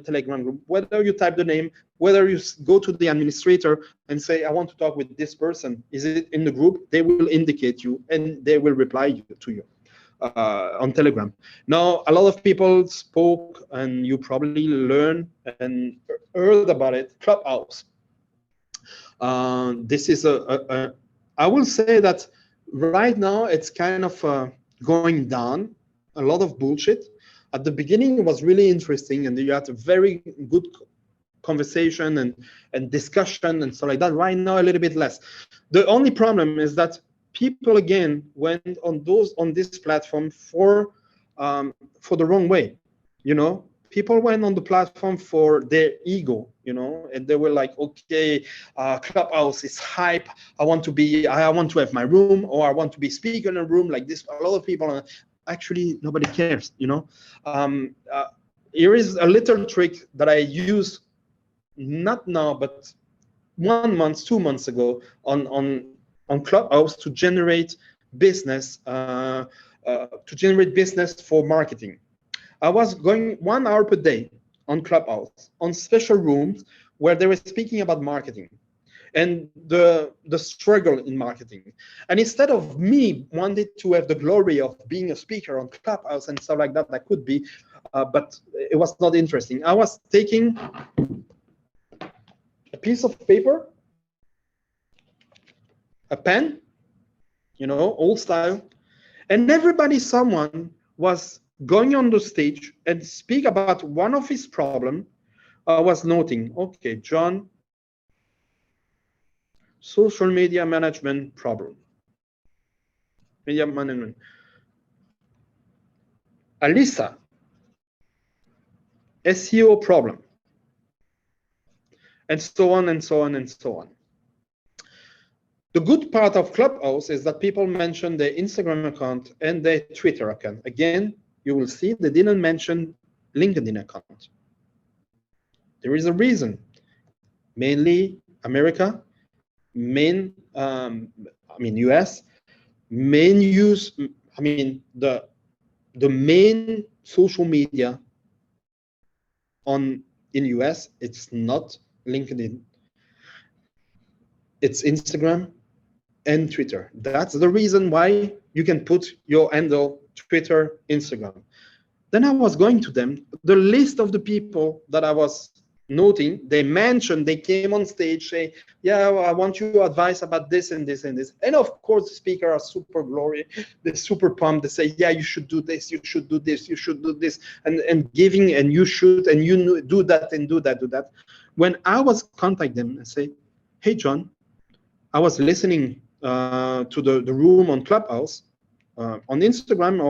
Telegram group, whether you type the name, whether you go to the administrator and say, I want to talk with this person, is it in the group? They will indicate you and they will reply to you on Telegram. Now, a lot of people spoke, and you probably learned and heard about it, Clubhouse. This is I will say that right now it's kind of going down, a lot of bullshit. At the beginning, it was really interesting, and you had a very good conversation and discussion and stuff like that. Right now, a little bit less. The only problem is that people again went on this platform for the wrong way. You know, people went on the platform for their ego. You know, and they were like, okay, Clubhouse is hype. I want to have my room, or I want to be speaker in a room like this. A lot of people. Actually, nobody cares, you know. Here is a little trick that I use, not now, but 1 month, 2 months ago, on Clubhouse to generate business, for marketing. I was going 1 hour per day on Clubhouse, on special rooms where they were speaking about marketing and the struggle in marketing. And instead of me wanting to have the glory of being a speaker on Clubhouse and stuff like that, that could be, but it was not interesting. I was taking a piece of paper, a pen, you know, old style, and someone was going on the stage and speak about one of his problem. I was noting, okay, John, social media management problem. Media management. Alisa, SEO problem. And so on and so on and so on. The good part of Clubhouse is that people mention their Instagram account and their Twitter account. Again, you will see they didn't mention LinkedIn account. There is a reason. Mainly America, US, main use, the main social media in US, it's not LinkedIn, it's Instagram and Twitter. That's the reason why you can put your handle Twitter, Instagram. Then I was going to them, the list of the people that I was noting, they mentioned, they came on stage, say, yeah, I want you advice about this and this and this. And of course, the speakers are super glory, they're super pumped. They say, yeah, you should do this, you should do this, you should do this, and giving, and you should, and you do that and do that. When I was contacting them and say, hey, John, I was listening to the room on Clubhouse, on Instagram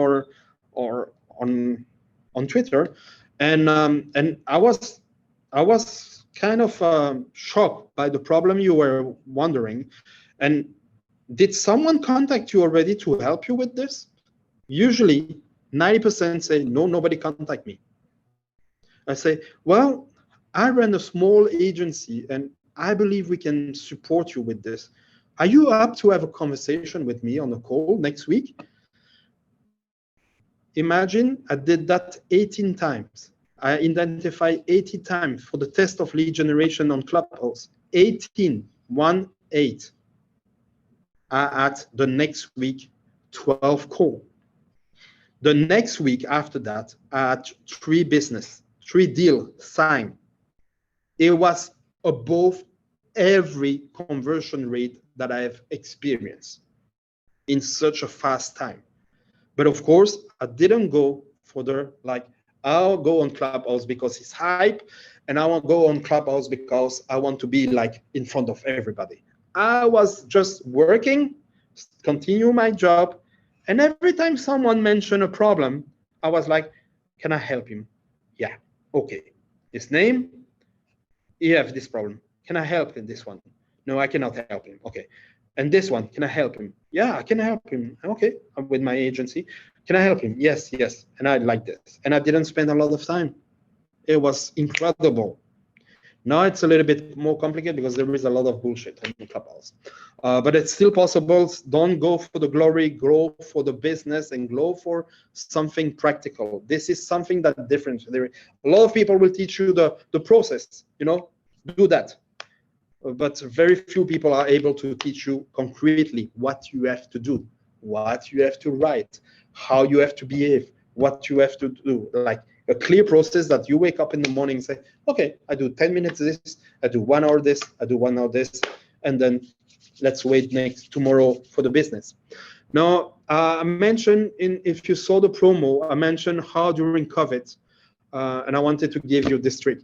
or on Twitter, and I was kind of shocked by the problem you were wondering. And did someone contact you already to help you with this? Usually 90% say, no, nobody contact me. I say, well, I run a small agency and I believe we can support you with this. Are you up to have a conversation with me on a call next week? Imagine I did that 18 times. I identified 80 times for the test of lead generation on Clubhouse. 18, 1-8. I had the next week 12 calls. The next week after that, I had 3 deals signed. It was above every conversion rate that I have experienced in such a fast time. But of course, I didn't go further, like I'll go on Clubhouse because it's hype, and I won't go on Clubhouse because I want to be like in front of everybody. I was just working, continue my job, and every time someone mentioned a problem, I was like, can I help him? Yeah, okay. His name, he has this problem. Can I help in this one? No, I cannot help him. Okay. And this one, can I help him? Yeah, I can help him. Okay, I'm with my agency. Can I help him? Yes, yes. And I like this. And I didn't spend a lot of time. It was incredible. Now it's a little bit more complicated because there is a lot of bullshit on Clubhouse. But it's still possible. Don't go for the glory, go for the business and go for something practical. This is something that's different. A lot of people will teach you the process, do that. But very few people are able to teach you concretely what you have to do, what you have to write, how you have to behave, what you have to do, like a clear process that you wake up in the morning and say, okay, I do 10 minutes this, I do 1 hour this, I do 1 hour this, and then let's wait tomorrow for the business. Now, I mentioned, if you saw the promo, I mentioned how during COVID, and I wanted to give you this trick.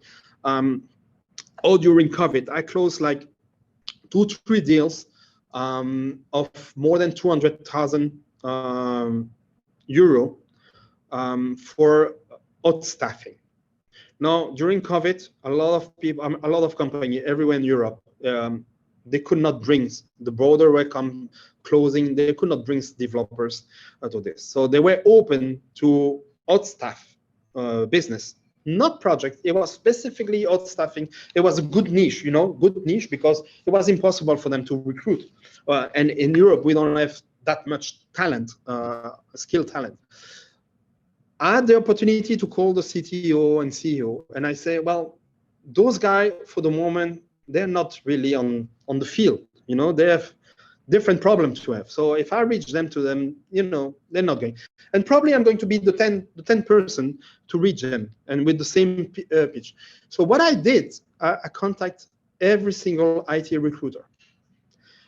All during COVID, I closed like 2-3 deals of more than 200,000 euro for hot staffing. Now, during COVID, a lot of people, a lot of companies everywhere in Europe, they could not bring, the border were closing, they could not bring developers to this. So they were open to hot staff business. Not project, it was specifically hot staffing. It was a good niche, good niche because it was impossible for them to recruit. And in Europe, we don't have that much talent, skilled talent. I had the opportunity to call the CTO and CEO, and I say, well, those guys, for the moment, they're not really on the field. They have different problems to have. So if I reach them to them, they're not going. And probably I'm going to be the 10th person to reach them, and with the same pitch. So what I did, I contact every single IT recruiter.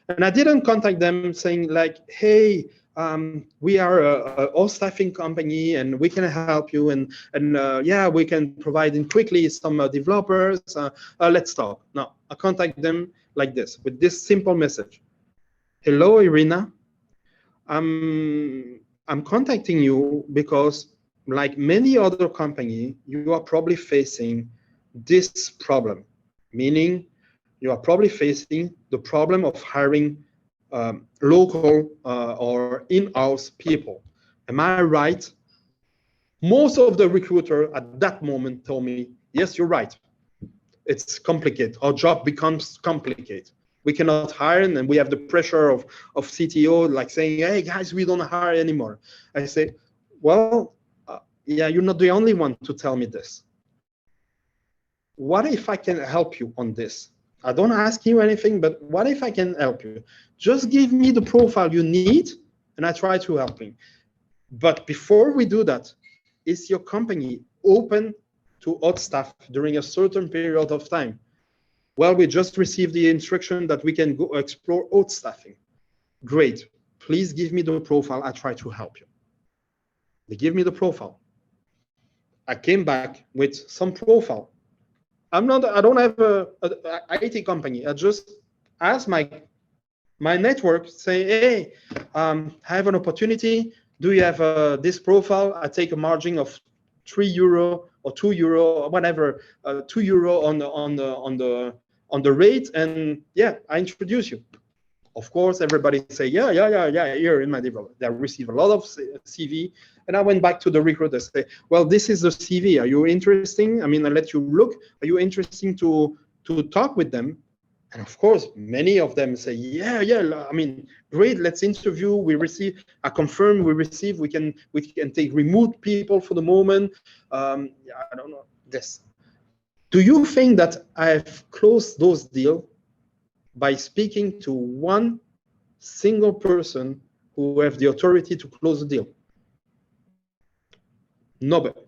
And I didn't contact them saying like, hey, we are a staffing company and we can help you, and yeah, we can provide in quickly some developers. Let's talk. No, I contact them like this, with this simple message. Hello, Irina. I'm contacting you because, like many other companies, you are probably facing this problem, meaning you are probably facing the problem of hiring local or in-house people. Am I right? Most of the recruiter at that moment told me, yes, you're right. It's complicated. Our job becomes complicated. We cannot hire, and we have the pressure of CTO like saying, hey guys, we don't hire anymore. I say, well, yeah, you're not the only one to tell me this. What if I can help you on this? I don't ask you anything, but what if I can help you? Just give me the profile you need, and I try to help you. But before we do that, is your company open to hot staff during a certain period of time? Well, we just received the instruction that we can go explore hot staffing. Great. Please give me the profile. I try to help you. They give me the profile. I came back with some profile. I don't have a IT company. I just ask my network, say, hey, I have an opportunity. Do you have this profile? I take a margin of €3 or €2 or whatever, €2 on the rate, and yeah, I introduce you. Of course, everybody say, yeah, here in my development. They receive a lot of CV, and I went back to the recruiter, say, well, this is the CV. Are you interesting? I mean, I let you look. Are you interesting to talk with them? And of course, many of them say, yeah, I mean, great, let's interview. I confirm we receive, we can take remote people for the moment. I don't know this. Do you think that I've closed those deals by speaking to one single person who have the authority to close the deal? Nobody.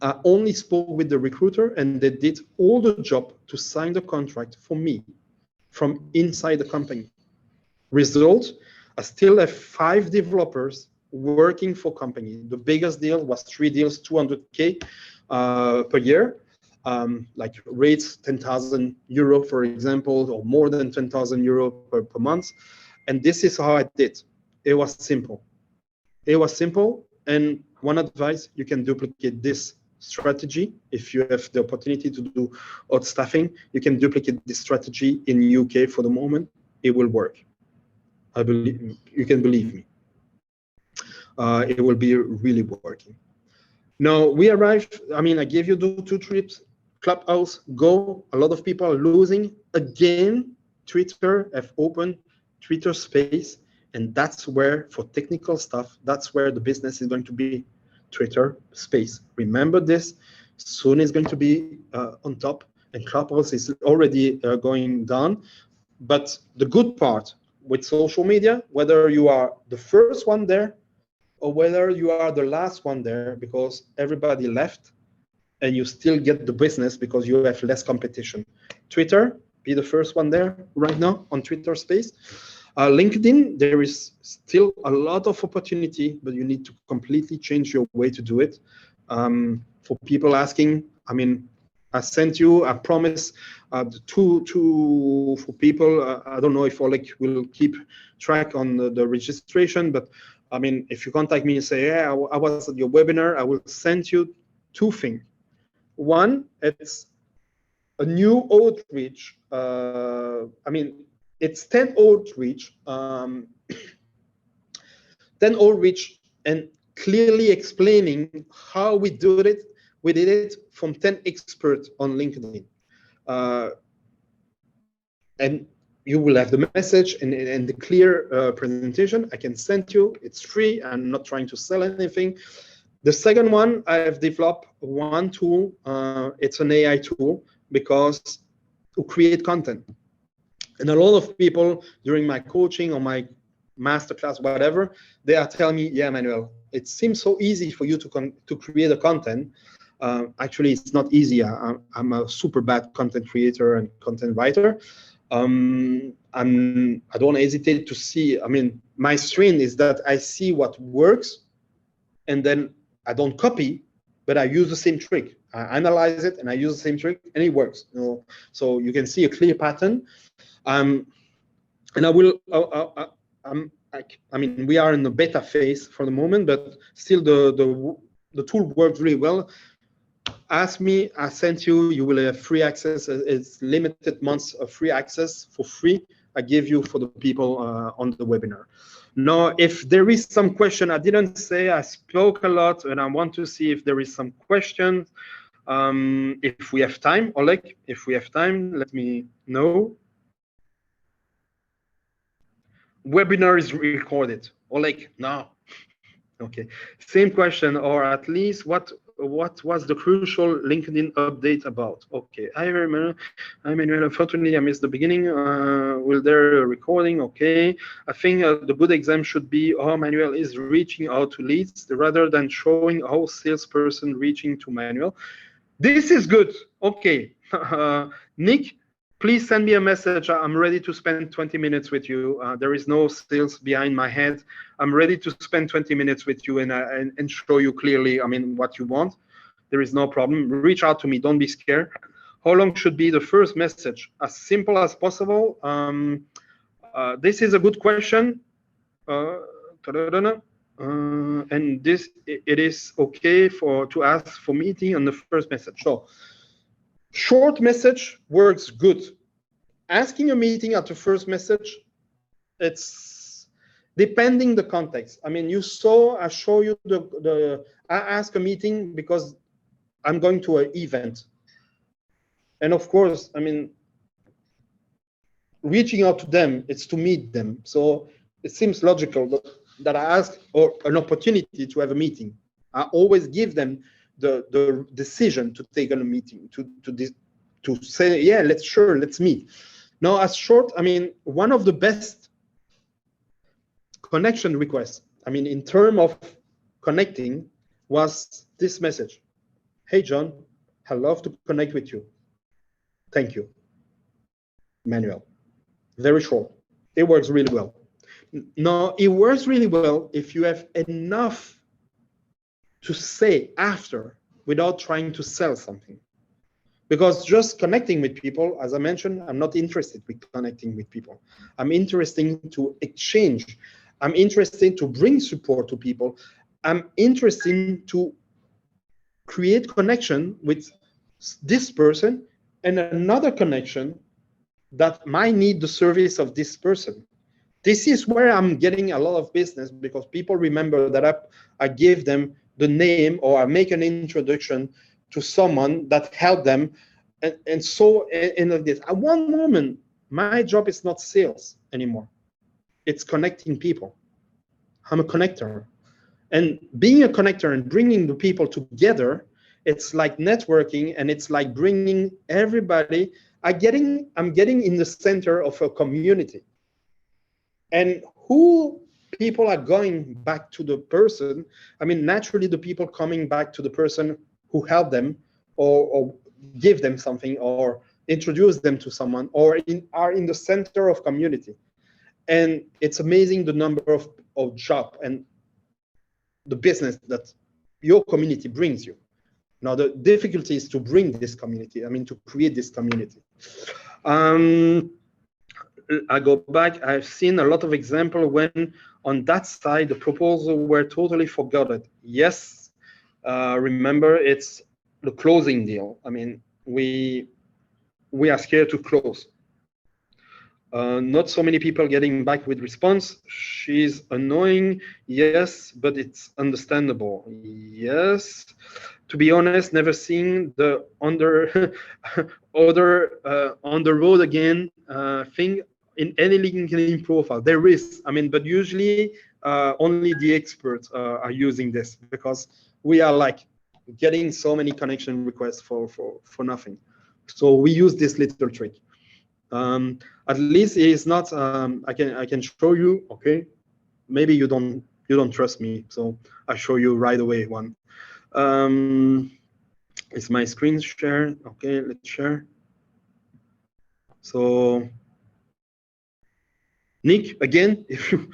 I only spoke with the recruiter, and they did all the job to sign the contract for me from inside the company. Result, I still have 5 developers working for company. The biggest deal was 3 deals, 200K per year. Like rates, €10,000, for example, or more than €10,000 per month. And this is how I did. It was simple. And one advice, you can duplicate this strategy. If you have the opportunity to do hot staffing, you can duplicate this strategy in UK for the moment. It will work. I believe you can believe me. It will be really working. Now we arrived. I mean, I gave you the 2 trips. Clubhouse, Go. A lot of people are losing again. Twitter have opened Twitter Space, and that's where, for technical stuff, that's where the business is going to be. Twitter Space. Remember this. Soon it's going to be on top, and Clubhouse is already going down. But the good part with social media, whether you are the first one there or whether you are the last one there because everybody left, and you still get the business because you have less competition. Twitter, be the first one there right now on Twitter Space. LinkedIn, there is still a lot of opportunity, but you need to completely change your way to do it. For people asking, I mean, I sent you, I promise, for people, I don't know if Oleg will keep track on the registration, but I mean, if you contact me and say, yeah, I was at your webinar, I will send you 2 things. One, it's a new outreach. I mean, it's 10 outreach, 10 outreach, and clearly explaining how we did it. We did it from 10 experts on LinkedIn. And you will have the message and the clear presentation. I can send you. It's free. I'm not trying to sell anything. The second one, I have developed one tool. It's an AI tool because to create content. And a lot of people during my coaching or my masterclass, whatever, they are telling me, yeah, Manuel, it seems so easy for you to create a content. Actually, it's not easy. I'm a super bad content creator and content writer. I don't hesitate to see. I mean, my strength is that I see what works, and then I don't copy, but I use the same trick. I analyze it and I use the same trick, and it works. You know? So you can see a clear pattern. And I will. I mean, we are in the beta phase for the moment, but still the tool works really well. Ask me, I sent you. You will have free access. It's limited months of free access for free. I give you for the people on the webinar. Now, if there is some question, I didn't say, I spoke a lot, and I want to see if there is some question. If we have time, Oleg, if we have time, let me know. Webinar is recorded. Oleg, no. Okay, same question, or at least what was the crucial LinkedIn update about? Okay, I remember. Unfortunately, I missed the beginning. Will there a recording? Okay, I think the good example should be how Manuel is reaching out to leads rather than showing how salesperson reaching to Manuel. This is good. Okay, Nick, please send me a message. I'm ready to spend 20 minutes with you. There is no sales behind my head. I'm ready to spend 20 minutes with you and show you clearly, I mean, what you want. There is no problem. Reach out to me. Don't be scared. How long should be the first message? As simple as possible. This is a good question. And this, it is okay to ask for meeting on the first message. So short message works good. Asking a meeting at the first message, it's depending the context. I mean, I show you I ask a meeting because I'm going to an event. And of course, I mean, reaching out to them, it's to meet them. So it seems logical that I ask for an opportunity to have a meeting. I always give them the decision to take on a meeting, to say, yeah, let's meet. Now, as short, I mean, one of the best connection requests, I mean, in terms of connecting, was this message. Hey, John, I'd love to connect with you. Thank you. Manuel. Very short. It works really well. Now, it works really well if you have enough to say after without trying to sell something. Because just connecting with people, as I mentioned, I'm not interested in connecting with people. I'm interested to exchange. I'm interested to bring support to people. I'm interested to create connection with this person and another connection that might need the service of this person. This is where I'm getting a lot of business, because people remember that I give them the name, or I make an introduction to someone that helped them. And so in this, at one moment, my job is not sales anymore. It's connecting people. I'm a connector. And being a connector and bringing the people together, it's like networking, and it's like bringing everybody. I'm getting in the center of a community. And who people are going back to the person, I mean, naturally the people coming back to the person who helped them, or give them something, or introduce them to someone, or are in the center of community. And it's amazing the number of job and the business that your community brings you. Now, the difficulty is to bring this community, I mean, to create this community. I go back, I've seen a lot of examples when on that side, the proposal were totally forgotten. Yes, remember, it's the closing deal. I mean, we are scared to close. Not so many people getting back with response. She's annoying, yes, but it's understandable. Yes. To be honest, never seen the on the road again thing in any LinkedIn profile. There is, I mean, but usually only the experts are using this, because we are like getting so many connection requests for nothing. So we use this little trick. At least it is not. I can show you. Okay, maybe you don't trust me, so I show you right away one. Is my screen share? Okay, let's share. So Nick, again, if you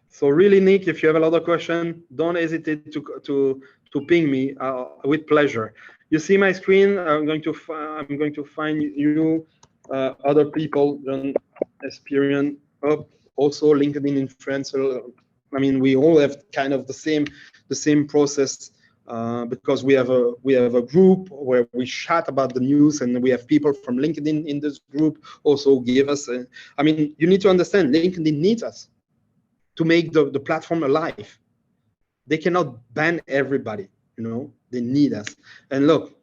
so really, Nick, if you have a lot of questions, don't hesitate to ping me with pleasure. You see my screen. I'm going to find you other people don't experience also LinkedIn influencer. I mean, we all have kind of the same process, because we have a group where we chat about the news, and we have people from LinkedIn in this group also give us. I mean, you need to understand, LinkedIn needs us to make the platform alive. They cannot ban everybody, you know. They need us. And look,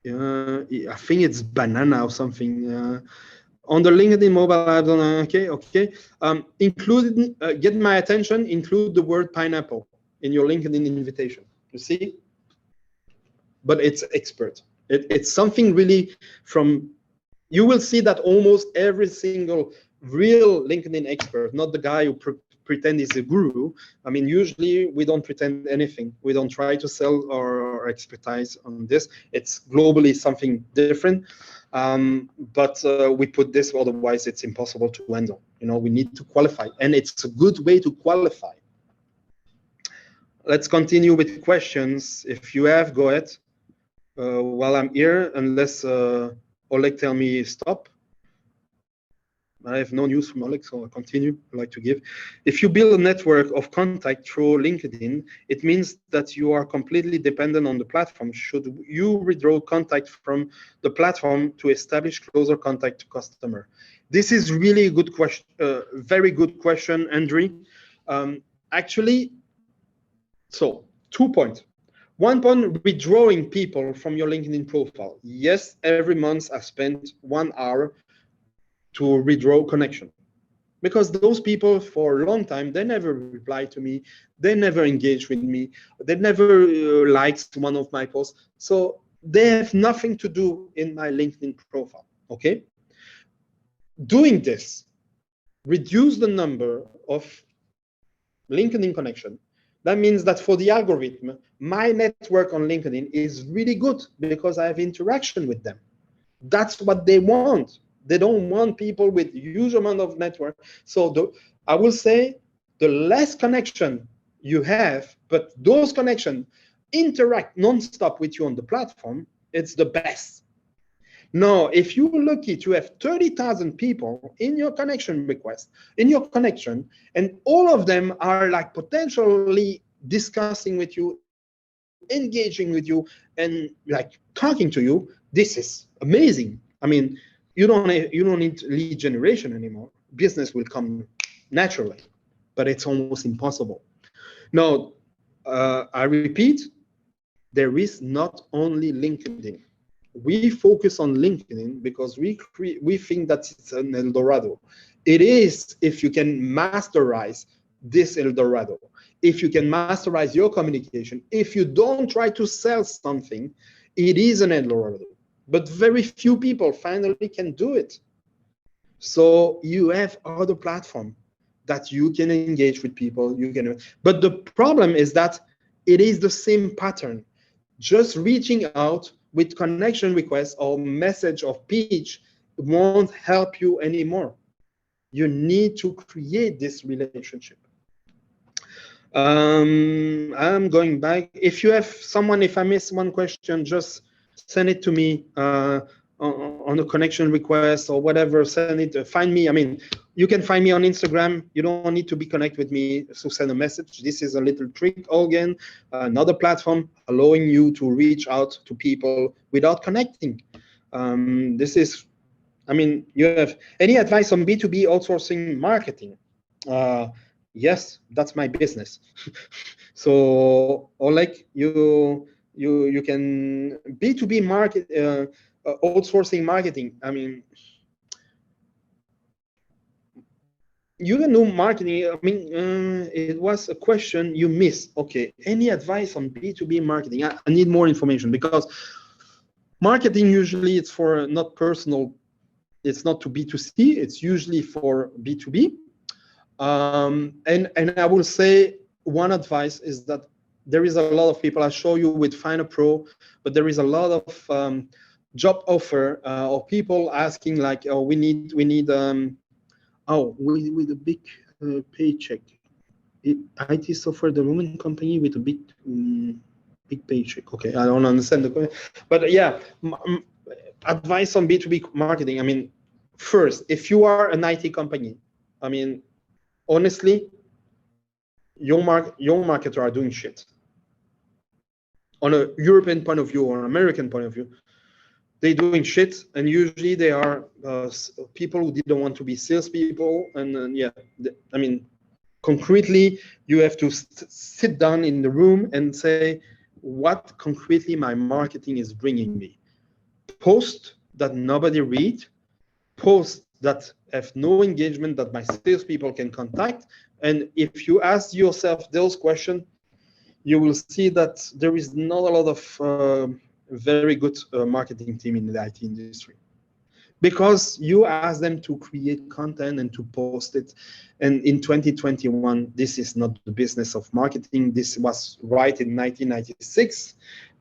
I think it's banana or something. On the LinkedIn mobile app, okay. Get my attention, include the word pineapple in your LinkedIn invitation. You see? But it's expert. It's something really from, you will see that almost every single real LinkedIn expert, not the guy who pretend he's a guru. I mean, usually we don't pretend anything. We don't try to sell our expertise on this. It's globally something different. But we put this, otherwise it's impossible to handle. You know, we need to qualify, and it's a good way to qualify. Let's continue with questions. If you have, go ahead. While I'm here, unless Oleg tell me stop. I have no news from Oleg, so I'll continue. I'd like to give. If you build a network of contact through LinkedIn, it means that you are completely dependent on the platform. Should you withdraw contact from the platform to establish closer contact to customer? This is really a good question, very good question, Andre. Actually, so 2 points. 1 point, withdrawing people from your LinkedIn profile. Yes, every month I spend 1 hour to withdraw connection, because those people for a long time, they never reply to me, they never engage with me, they never liked one of my posts, so they have nothing to do in my LinkedIn profile. Okay, doing this reduce the number of LinkedIn connection. That means that for the algorithm, my network on LinkedIn is really good because I have interaction with them. That's what they want. They don't want people with huge amount of network. So I will say the less connection you have, but those connections interact non-stop with you on the platform, it's the best. Now, if you're lucky to have 30,000 people in your connection request, in your connection, and all of them are like potentially discussing with you, engaging with you, and like talking to you, this is amazing. I mean, you don't need lead generation anymore. Business will come naturally, but it's almost impossible. Now, I repeat, there is not only LinkedIn. We focus on LinkedIn because we think that it's an Eldorado. It is if you can masterize this Eldorado, if you can masterize your communication, if you don't try to sell something, it is an Eldorado. But very few people finally can do it. So you have other platforms that you can engage with people. But the problem is that it is the same pattern. Just reaching out with connection requests or message of pitch won't help you anymore. You need to create this relationship. I'm going back. If you have someone, if I miss one question, just send it to me on a connection request or whatever. Send it. Find me. I mean, you can find me on Instagram. You don't need to be connected with me to send a message. This is a little trick again, another platform allowing you to reach out to people without connecting. This is, I mean, you have any advice on B2B outsourcing marketing? Yes, that's my business. So, Oleg, you can B2B market outsourcing marketing. I mean, you can do marketing. I mean, it was a question you missed. Okay, any advice on B2B marketing? I need more information, because marketing usually it's for not personal. It's not to B2C. It's usually for B2B. And I will say one advice is that there is a lot of people. I show you with Finder Pro, but there is a lot of job offer or people asking like, oh, we need with a big paycheck. IT software development company with a big paycheck. Okay, I don't understand the question, but yeah, advice on B2B marketing. I mean, first, if you are an IT company, I mean, honestly, your marketers are doing shit. On a European point of view or an American point of view, they're doing shit, and usually they are people who didn't want to be salespeople. And yeah, I mean, concretely, you have to sit down in the room and say, what concretely my marketing is bringing me. Post that nobody read, posts that have no engagement that my salespeople can contact. And if you ask yourself those questions, you will see that there is not a lot of very good marketing team in the IT industry, because you ask them to create content and to post it. And in 2021, this is not the business of marketing. This was right in 1996.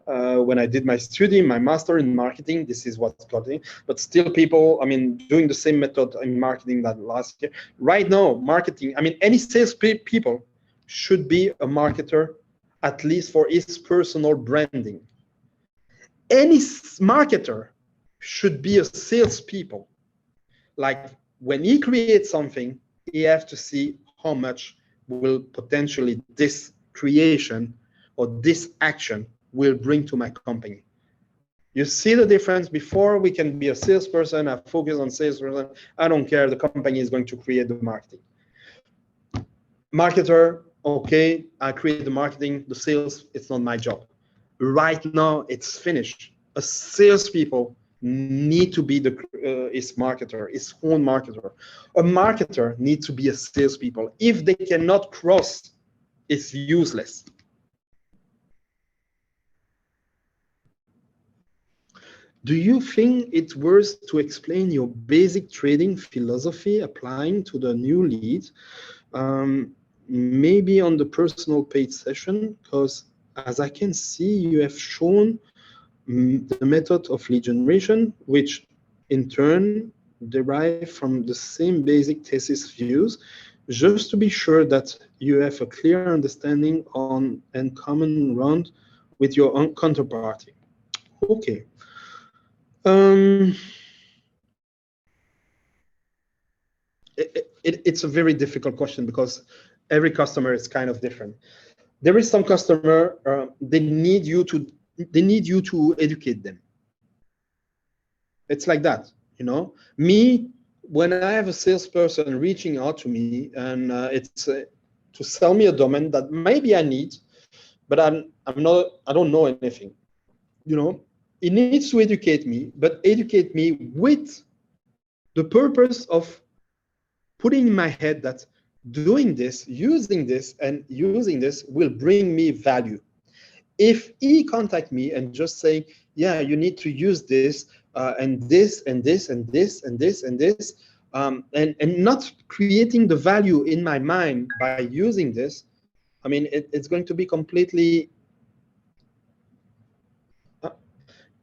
When I did my study, my master in marketing, this is what's got it. But still people, I mean, doing the same method in marketing that last year. Right now, marketing, I mean, any sales people should be a marketer at least for his personal branding. Any marketer should be a salespeople. Like when he creates something, he has to see how much will potentially this creation or this action will bring to my company. You see the difference? Before we can be a salesperson, I focus on salesperson, I don't care, the company is going to create the marketing. Marketer, okay, I create the marketing, the sales, it's not my job. Right now, it's finished. A salespeople need to be his marketer, his own marketer. A marketer needs to be a salespeople. If they cannot cross, it's useless. Do you think it's worth to explain your basic trading philosophy applying to the new lead? Maybe on the personal paid session, because as I can see, you have shown the method of lead generation, which in turn derive from the same basic thesis views, just to be sure that you have a clear understanding on and common ground with your own counterparty. Okay. It's a very difficult question because every customer is kind of different. There is some customer, they need you to educate them. It's like that, you know. Me, when I have a salesperson reaching out to me and it's to sell me a domain that maybe I need, but I don't know anything, you know. He needs to educate me, but educate me with the purpose of putting in my head that doing this, using this, and using this will bring me value. If he contact me and just say, yeah, you need to use this and this and this and this and this and this, and not creating the value in my mind by using this, I mean, it's going to be completely,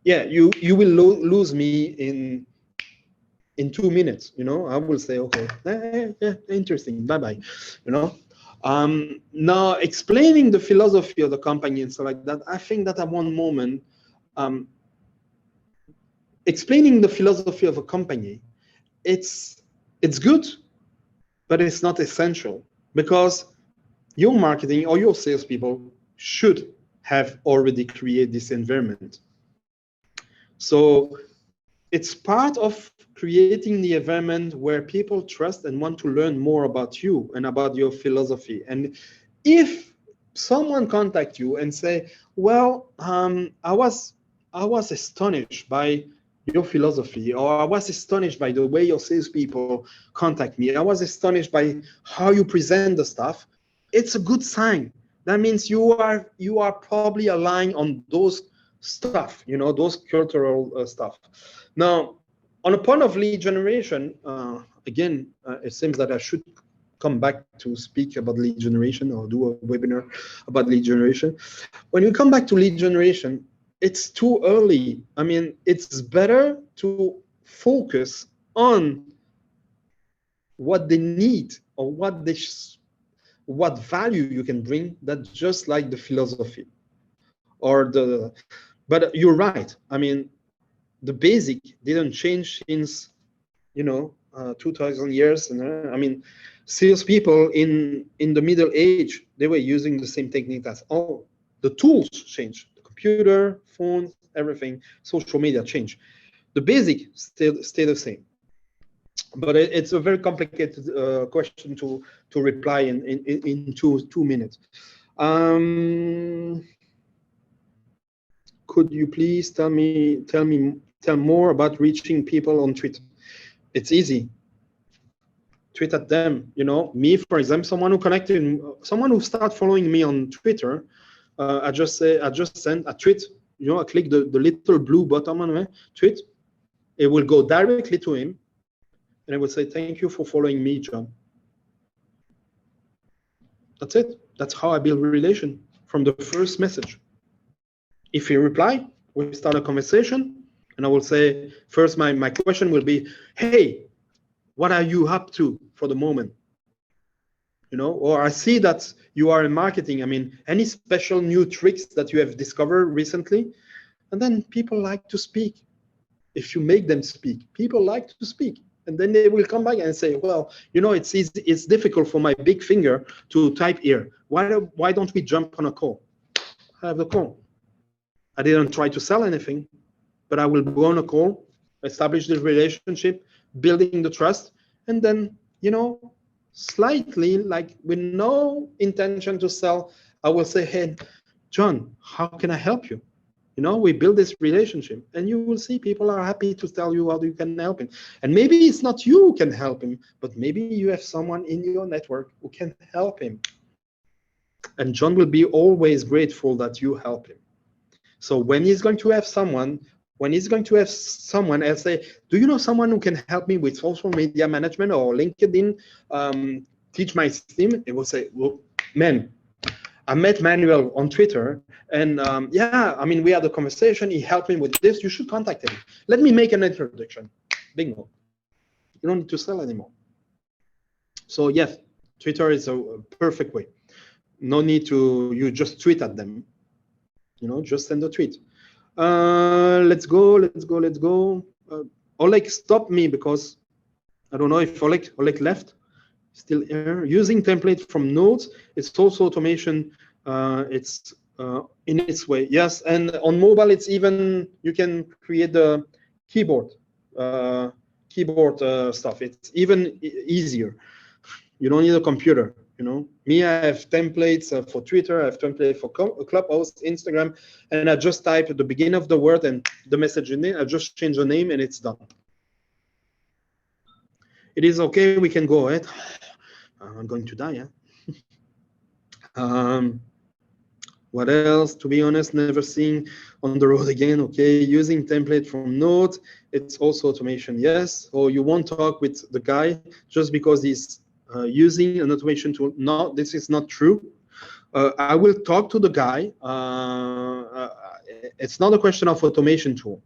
yeah, you will lose me in 2 minutes, you know. I will say, okay, yeah, interesting, bye-bye, you know. Now, explaining the philosophy of the company and stuff like that, I think that at one moment, explaining the philosophy of a company, it's good, but it's not essential, because your marketing or your salespeople should have already created this environment. So it's part of creating the environment where people trust and want to learn more about you and about your philosophy. And if someone contact you and say, well, I was astonished by your philosophy, or I was astonished by the way your salespeople contact me, I was astonished by how you present the stuff, it's a good sign. That means you are probably aligned on those stuff, you know, those cultural stuff. Now, on a point of lead generation, again, it seems that I should come back to speak about lead generation or do a webinar about lead generation. When you come back to lead generation, it's too early. I mean, it's better to focus on what they need or what value you can bring, that just like the philosophy or the. But you're right. I mean, the basic didn't change since, you know, 2,000 years. And I mean, salespeople in the Middle Age, they were using the same technique as all. The tools changed. The computer, phones, everything, social media changed. The basic stay the same. But it's a very complicated question to reply in two minutes. Could you please tell more about reaching people on Twitter? It's easy. Tweet at them. You know, me, for example, someone who start following me on Twitter, I just send a tweet. You know, I click the little blue button on it, tweet. It will go directly to him, and it will say, "Thank you for following me, John." That's it. That's how I build a relation from the first message. If you reply, we start a conversation, and I will say, first, my question will be, hey, what are you up to for the moment? or I see that you are in marketing. I mean, any special new tricks that you have discovered recently? And then people like to speak. If you make them speak, people like to speak. And then they will come back and say, well, it's easy, it's difficult for my big finger to type here. Why don't we jump on a call? I have the call. I didn't try to sell anything, but I will go on a call, establish the relationship, building the trust, and then, slightly, like with no intention to sell, I will say, hey, John, how can I help you? We build this relationship, and you will see people are happy to tell you how you can help him. And maybe it's not you who can help him, but maybe you have someone in your network who can help him. And John will be always grateful that you help him. So when he's going to have someone else say, do you know someone who can help me with social media management or LinkedIn, teach my team? It will say, well, man, I met Manuel on Twitter, and yeah, I mean, we had a conversation. He helped me with this. You should contact him. Let me make an introduction. Bingo. You don't need to sell anymore. So yes, Twitter is a perfect way. No need to, you just tweet at them. Just send a tweet. Let's go. Oleg stopped me because I don't know if Oleg left. Still here. Using template from notes, it's also automation. It's in its way. Yes, and on mobile, it's even, you can create the keyboard stuff. It's even easier. You don't need a computer. Me, I have templates for Twitter. I have templates for Clubhouse, Instagram, and I just type at the beginning of the word and the message in it. I just change the name and it's done. It is okay. We can go ahead. I'm going to die, yeah. What else? To be honest, never seen on the road again. Okay, using template from Note, it's also automation, yes. Or you won't talk with the guy just because he's using an automation tool. No, this is not true. I will talk to the guy. It's not a question of automation tool.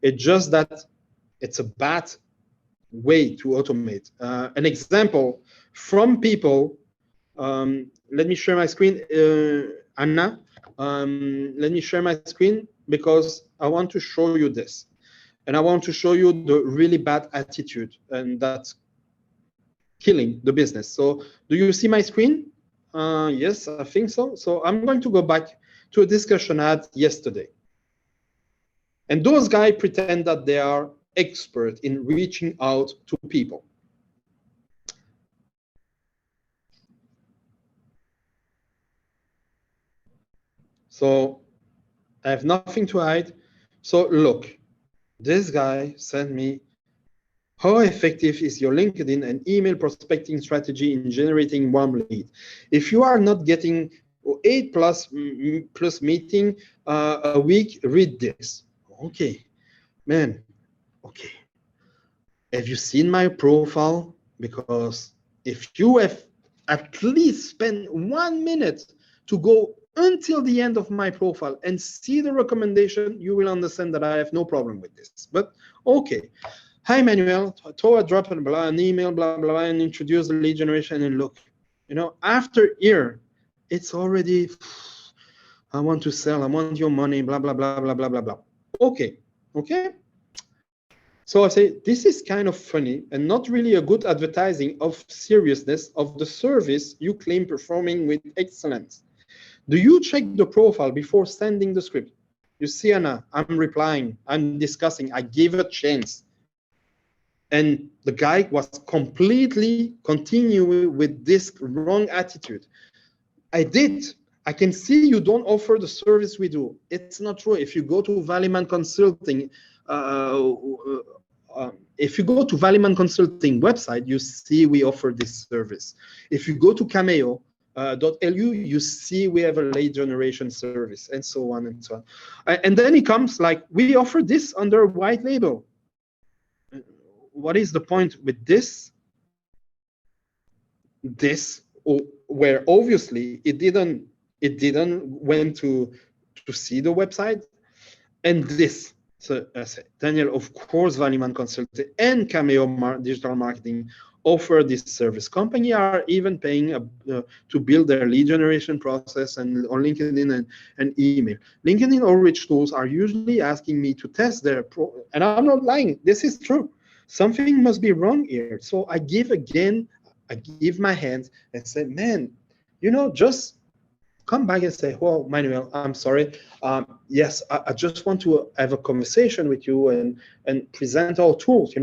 It's just that it's a bad way to automate. An example from people. Let me share my screen, Anna. Let me share my screen because I want to show you this. And I want to show you the really bad attitude, and that's killing the business. So do you see my screen? Yes, I think so. So I'm going to go back to a discussion I had yesterday. And those guys pretend that they are expert in reaching out to people. So I have nothing to hide. So look, this guy sent me, how effective is your LinkedIn and email prospecting strategy in generating warm lead? If you are not getting 8 plus meeting a week, read this. Okay, man, okay. Have you seen my profile? Because if you have at least spent 1 minute to go until the end of my profile and see the recommendation, you will understand that I have no problem with this. But okay. Hi, Manuel. Throw a drop and an email, blah, blah, blah, and introduce the lead generation. And look, after here, it's already, I want to sell, I want your money, blah, blah, blah, blah, blah, blah, blah. Okay. So I say, this is kind of funny and not really a good advertising of seriousness of the service you claim performing with excellence. Do you check the profile before sending the script? You see, Anna, I'm replying, I'm discussing, I gave a chance. And the guy was completely continuing with this wrong attitude. I can see you don't offer the service we do. It's not true. If you go to Valiman Consulting, website, you see we offer this service. If you go to Cameo.lu, you see we have a lead generation service, and so on and so on. And then it comes like, we offer this under white label. What is the point with this? Where obviously it didn't went to see the website, and this. So I said, Daniel, of course, Valiman Consulting and Cameo Digital Marketing offer this service. Company are even paying to build their lead generation process and on LinkedIn and email. LinkedIn outreach tools are usually asking me to test their and I'm not lying. This is true. Something must be wrong here. So I give my hand and say, man, just come back and say, well, Manuel, I'm sorry. Yes, I just want to have a conversation with you and present our tools.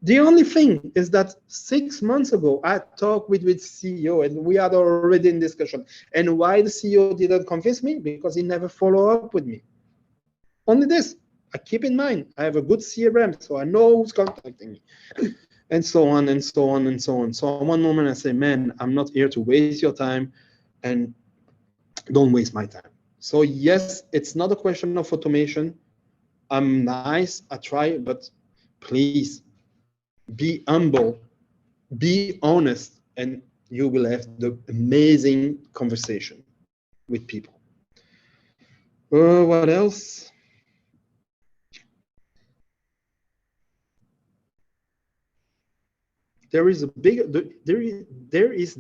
The only thing is that 6 months ago, I talked with CEO and we are already in discussion. And why the CEO didn't convince me? Because he never followed up with me. Only this. I keep in mind, I have a good CRM, so I know who's contacting me. And so on and so on and so on. So one moment I say, man, I'm not here to waste your time and don't waste my time. So yes, it's not a question of automation. I'm nice, I try, but please be humble, be honest, and you will have the amazing conversation with people. What else? There is the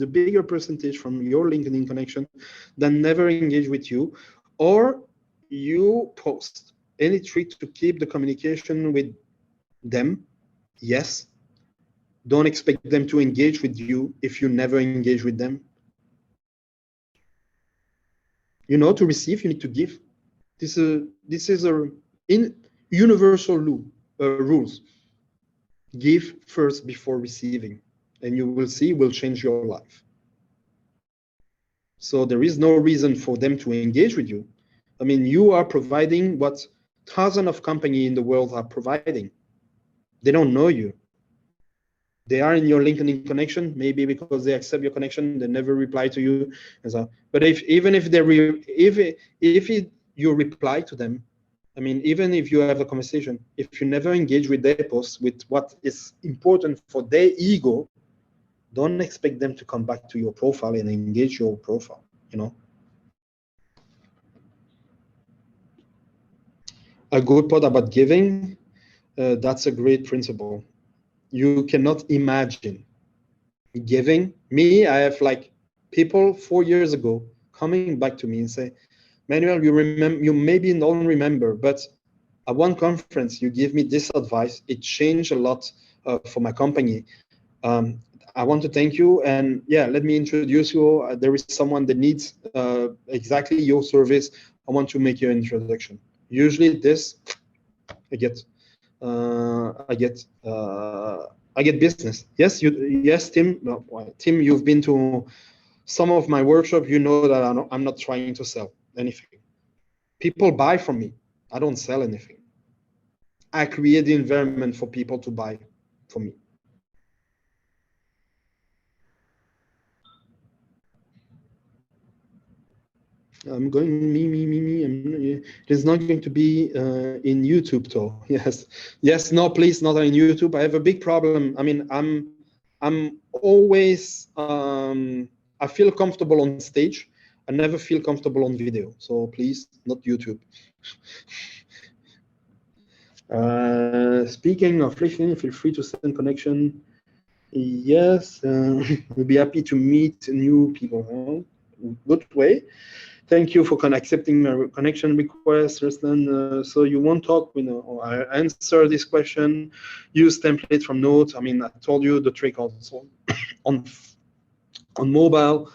bigger percentage from your LinkedIn connection that never engage with you, or you post. Any trick to keep the communication with them? Yes. Don't expect them to engage with you if you never engage with them. To receive, you need to give. This is a universal rules. Give first before receiving, and you will see will change your life. So there is no reason for them to engage with you. I mean, you are providing what thousands of companies in the world are providing. They don't know you. They are in your LinkedIn connection, maybe because they accept your connection, they never reply to you. And so, but if you reply to them, I mean, even if you have a conversation, if you never engage with their posts, with what is important for their ego, don't expect them to come back to your profile and engage your profile, A good part about giving, that's a great principle. You cannot imagine giving. Me, I have people 4 years ago coming back to me and say, Manuel, you maybe don't remember, but at one conference, you give me this advice. It changed a lot for my company. I want to thank you. And yeah, let me introduce you. There is someone that needs exactly your service. I want to make your introduction. Usually this, I get business. Yes, Tim. No, Tim, you've been to some of my workshops. You know that I'm not trying to sell anything. People buy from me. I don't sell anything. I create the environment for people to buy from me. I'm going me. It is not going to be in YouTube though. Yes. No, please, not on YouTube. I have a big problem. I mean, I'm always I feel comfortable on stage. I never feel comfortable on video. So please, not YouTube. Speaking of LinkedIn, feel free to send connection. Yes, we'll be happy to meet new people. Good way. Thank you for accepting my connection request, Ruslan. So you won't talk, I answer this question. Use template from notes. I mean, I told you the trick also on mobile.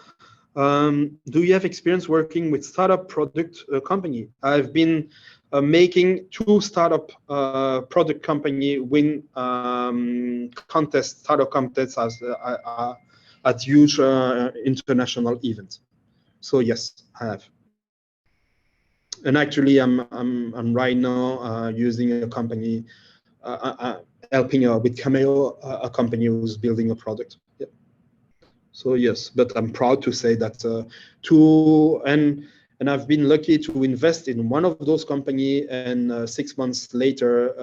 Do you have experience working with startup product company? I've been making 2 startup product company win startup contests at huge international events. So yes, I have. And actually, I'm right now using a company, helping with Cameo, a company who's building a product. Yeah. So yes, but I'm proud to say that and I've been lucky to invest in one of those companies, and 6 months later,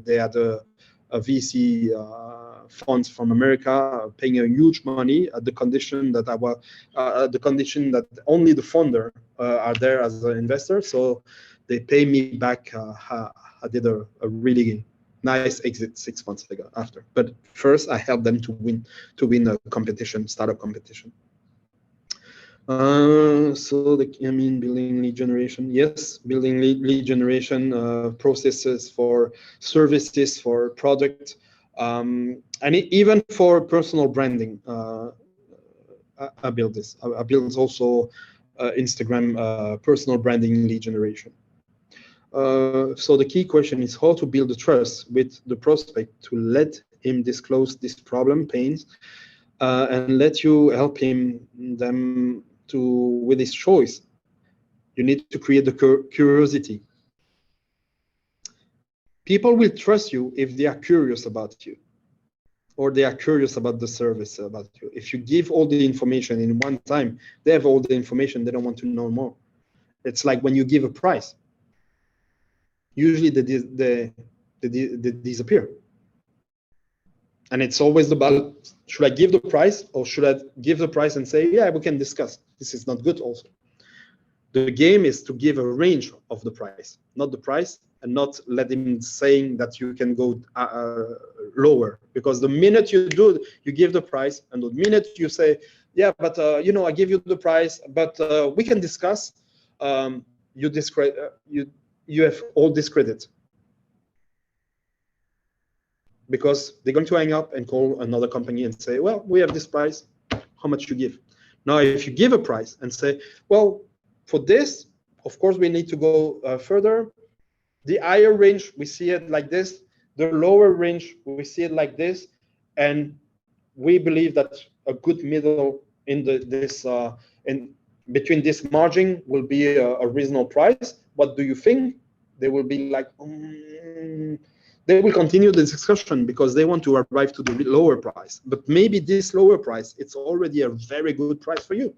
they had a VC funds from America paying a huge money at the condition that only the founder are there as an investor. So they pay me back. I did a really nice exit 6 months ago after. But first, I helped them to win a competition, startup competition. So building lead generation. Yes, building lead generation processes for services, for product, and even for personal branding. I build this. I build also Instagram personal branding lead generation. So the key question is how to build the trust with the prospect to let him disclose this problem, pains, and let you help them with his choice. You need to create the curiosity. People will trust you if they are curious about you, or they are curious about the service about you. If you give all the information in one time, they have all the information, they don't want to know more. It's like when you give a price. Usually they disappear. And it's always about, should I give the price or should I give the price and say, yeah, we can discuss. This is not good also. The game is to give a range of the price, not the price, and not let him saying that you can go lower. Because the minute you give the price, and the minute you say, yeah, but I give you the price, but we can discuss, you have all discredit. Because they're going to hang up and call another company and say, well, we have this price, how much you give? Now, if you give a price and say, well, for this, of course, we need to go further. The higher range, we see it like this. The lower range, we see it like this. And we believe that a good middle in between this margin will be a reasonable price. What do you think? They will be like, they will continue the discussion because they want to arrive to the lower price. But maybe this lower price, it's already a very good price for you.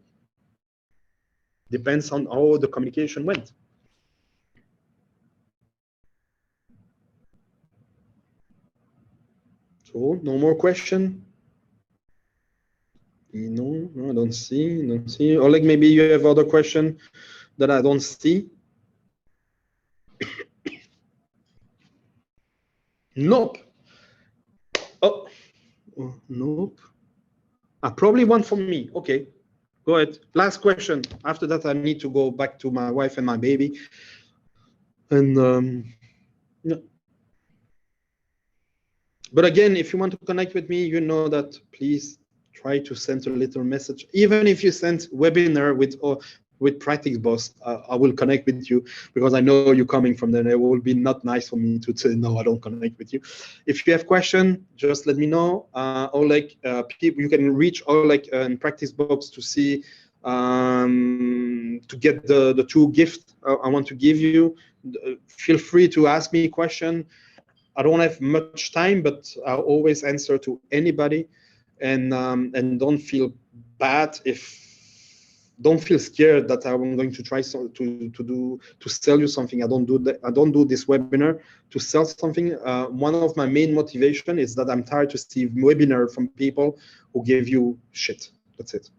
Depends on how the communication went. So no more question? No, I don't see. Oleg, maybe you have other question that I don't see. Nope. Oh, nope. Probably one for me. Okay, go ahead. Last question. After that, I need to go back to my wife and my baby. And yeah. But again, if you want to connect with me, you know that please try to send a little message. Even if you send webinar with PracticeBox, I will connect with you because I know you're coming from there. It will be not nice for me to say, no, I don't connect with you. If you have question, just let me know. Oleg, you can reach Oleg in PracticeBox to see, to get the 2 gifts I want to give you. Feel free to ask me a question. I don't have much time, but I'll always answer to anybody, and don't feel bad don't feel scared that I'm going to try to sell you something. I don't do that. I don't do this webinar to sell something. One of my main motivation is that I'm tired to see webinar from people who give you shit. That's it.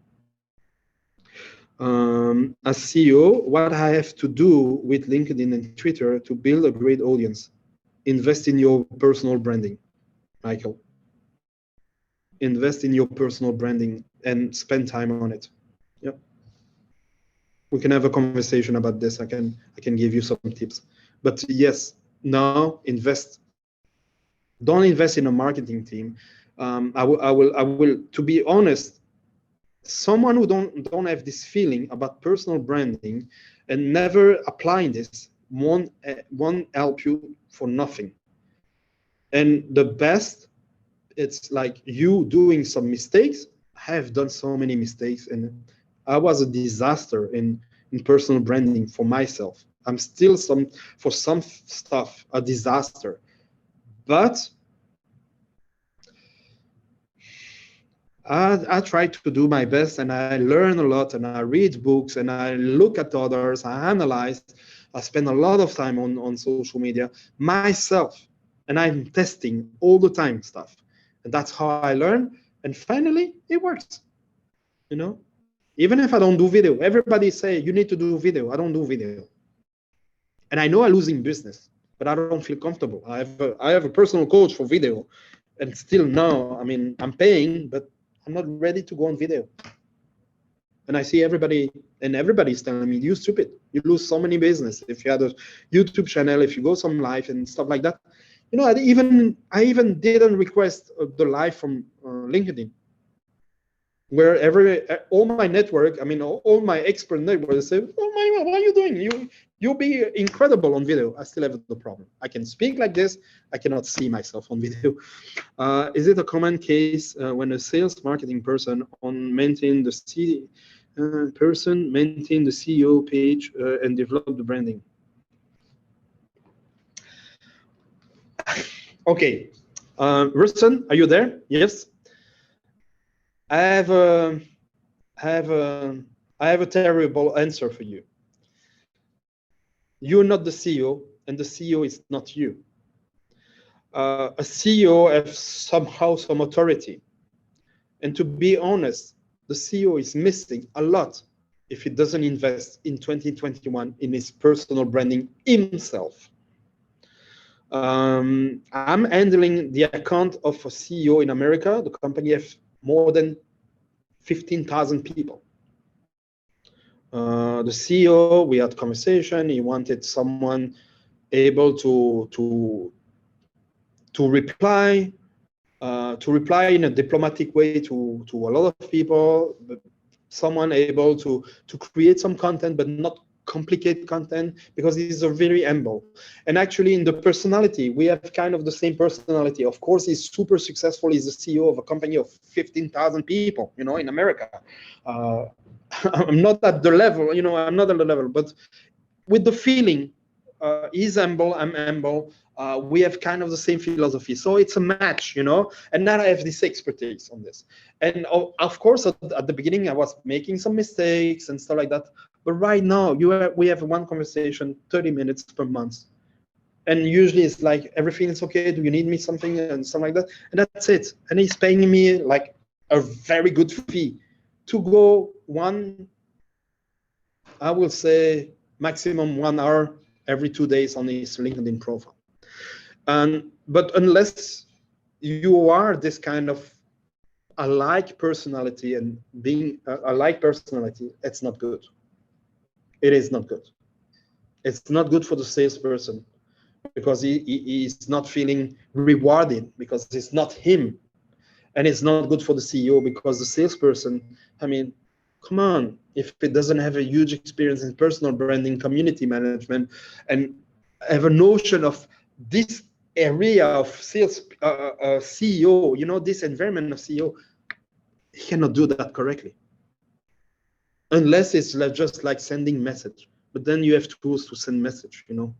As CEO, what I have to do with LinkedIn and Twitter to build a great audience? Invest in your personal branding, Michael. Invest in your personal branding and spend time on it. Yep. We can have a conversation about this. I can give you some tips. But yes, now invest. Don't invest in a marketing team. I will. To be honest, someone who don't have this feeling about personal branding and never applying this won't help you for nothing. And the best, it's like you doing some mistakes. I have done so many mistakes, and I was a disaster in personal branding for myself. I'm still for some stuff a disaster, but I try to do my best, and I learn a lot, and I read books, and I look at others, I analyze, I spend a lot of time on social media myself, and I'm testing all the time stuff. And that's how I learn. And finally, it works. You know, even if I don't do video, everybody say you need to do video. I don't do video. And I know I'm losing business, but I don't feel comfortable. I have a personal coach for video, and still now, I mean, I'm paying, but I'm not ready to go on video. And I see everybody, and everybody's telling me, you stupid, you lose so many business if you had a YouTube channel, if you go some live and stuff like that. You know, I even didn't request the live from LinkedIn, where all my network, I mean, all my expert network say, oh my God, what are you doing? You'll be incredible on video. I still have the problem. I can speak like this. I cannot see myself on video. Is it a common case when a sales marketing person maintain the CEO page and develop the branding? Okay, Ruston, are you there? Yes. I have a terrible answer for you. You're not the CEO, and the CEO is not you. A CEO has somehow some authority, and to be honest, the CEO is missing a lot if he doesn't invest in 2021 in his personal branding himself. I'm handling the account of a CEO in America. The company has more than 15,000 people. The CEO, we had a conversation. He wanted someone able to reply in a diplomatic way to a lot of people. Someone able to create some content, but not complicate content, because he's a very humble. And actually, in the personality, we have kind of the same personality. Of course, he's super successful. He's the CEO of a company of 15,000 people, you know, in America. I'm not at the level, you know, I'm not at the level, but with the feeling, he's humble, I'm humble. We have kind of the same philosophy. So it's a match, you know, and now I have this expertise on this. And of course, at the beginning, I was making some mistakes and stuff like that. But right now, we have one conversation, 30 minutes per month. And usually it's like, everything is okay. Do you need me something and something like that? And that's it. And he's paying me like a very good fee to go I will say maximum 1 hour every 2 days on his LinkedIn profile. But unless you are this kind of alike personality, and being a like personality, it's not good. It is not good. It's not good for the salesperson, because he's not feeling rewarded, because it's not him. And it's not good for the CEO, because the salesperson, I mean, come on, if it doesn't have a huge experience in personal branding, community management, and have a notion of this area of sales, CEO, you know, this environment of CEO, he cannot do that correctly. Unless it's just like sending message. But then you have tools to send message, you know.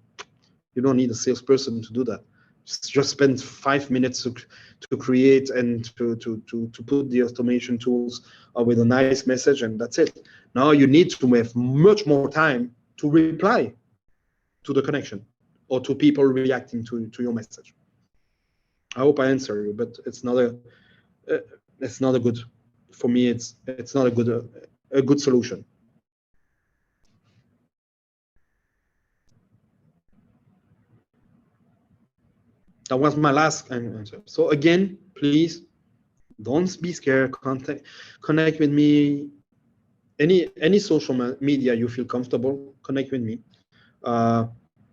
You don't need a salesperson to do that. Just spend 5 minutes to create and to put the automation tools with a nice message, and that's it. Now you need to have much more time to reply to the connection or to people reacting to your message. I hope I answer you, but it's not a good, for me, it's not a good solution. That was my last answer. So again, please don't be scared. Connect with me. Any social media you feel comfortable, connect with me.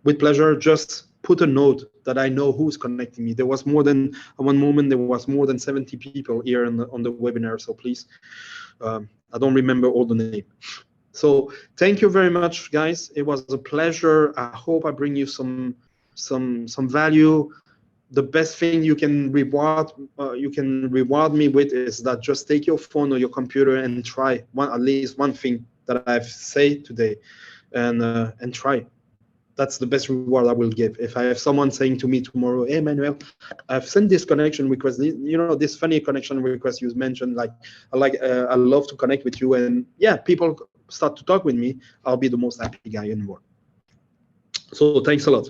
With pleasure. Just put a note that I know who's connecting me. There was more than, at one moment, there was more than 70 people here on the webinar. So please, I don't remember all the names. So thank you very much, guys. It was a pleasure. I hope I bring you some value. The best thing you can reward me with is that just take your phone or your computer and try at least one thing that I've said today, and try. That's the best reward I will give. If I have someone saying to me tomorrow, "Hey, Manuel, I've sent this connection request. You know, this funny connection request you mentioned. I love to connect with you." And yeah, people start to talk with me. I'll be the most happy guy in the world. So thanks a lot.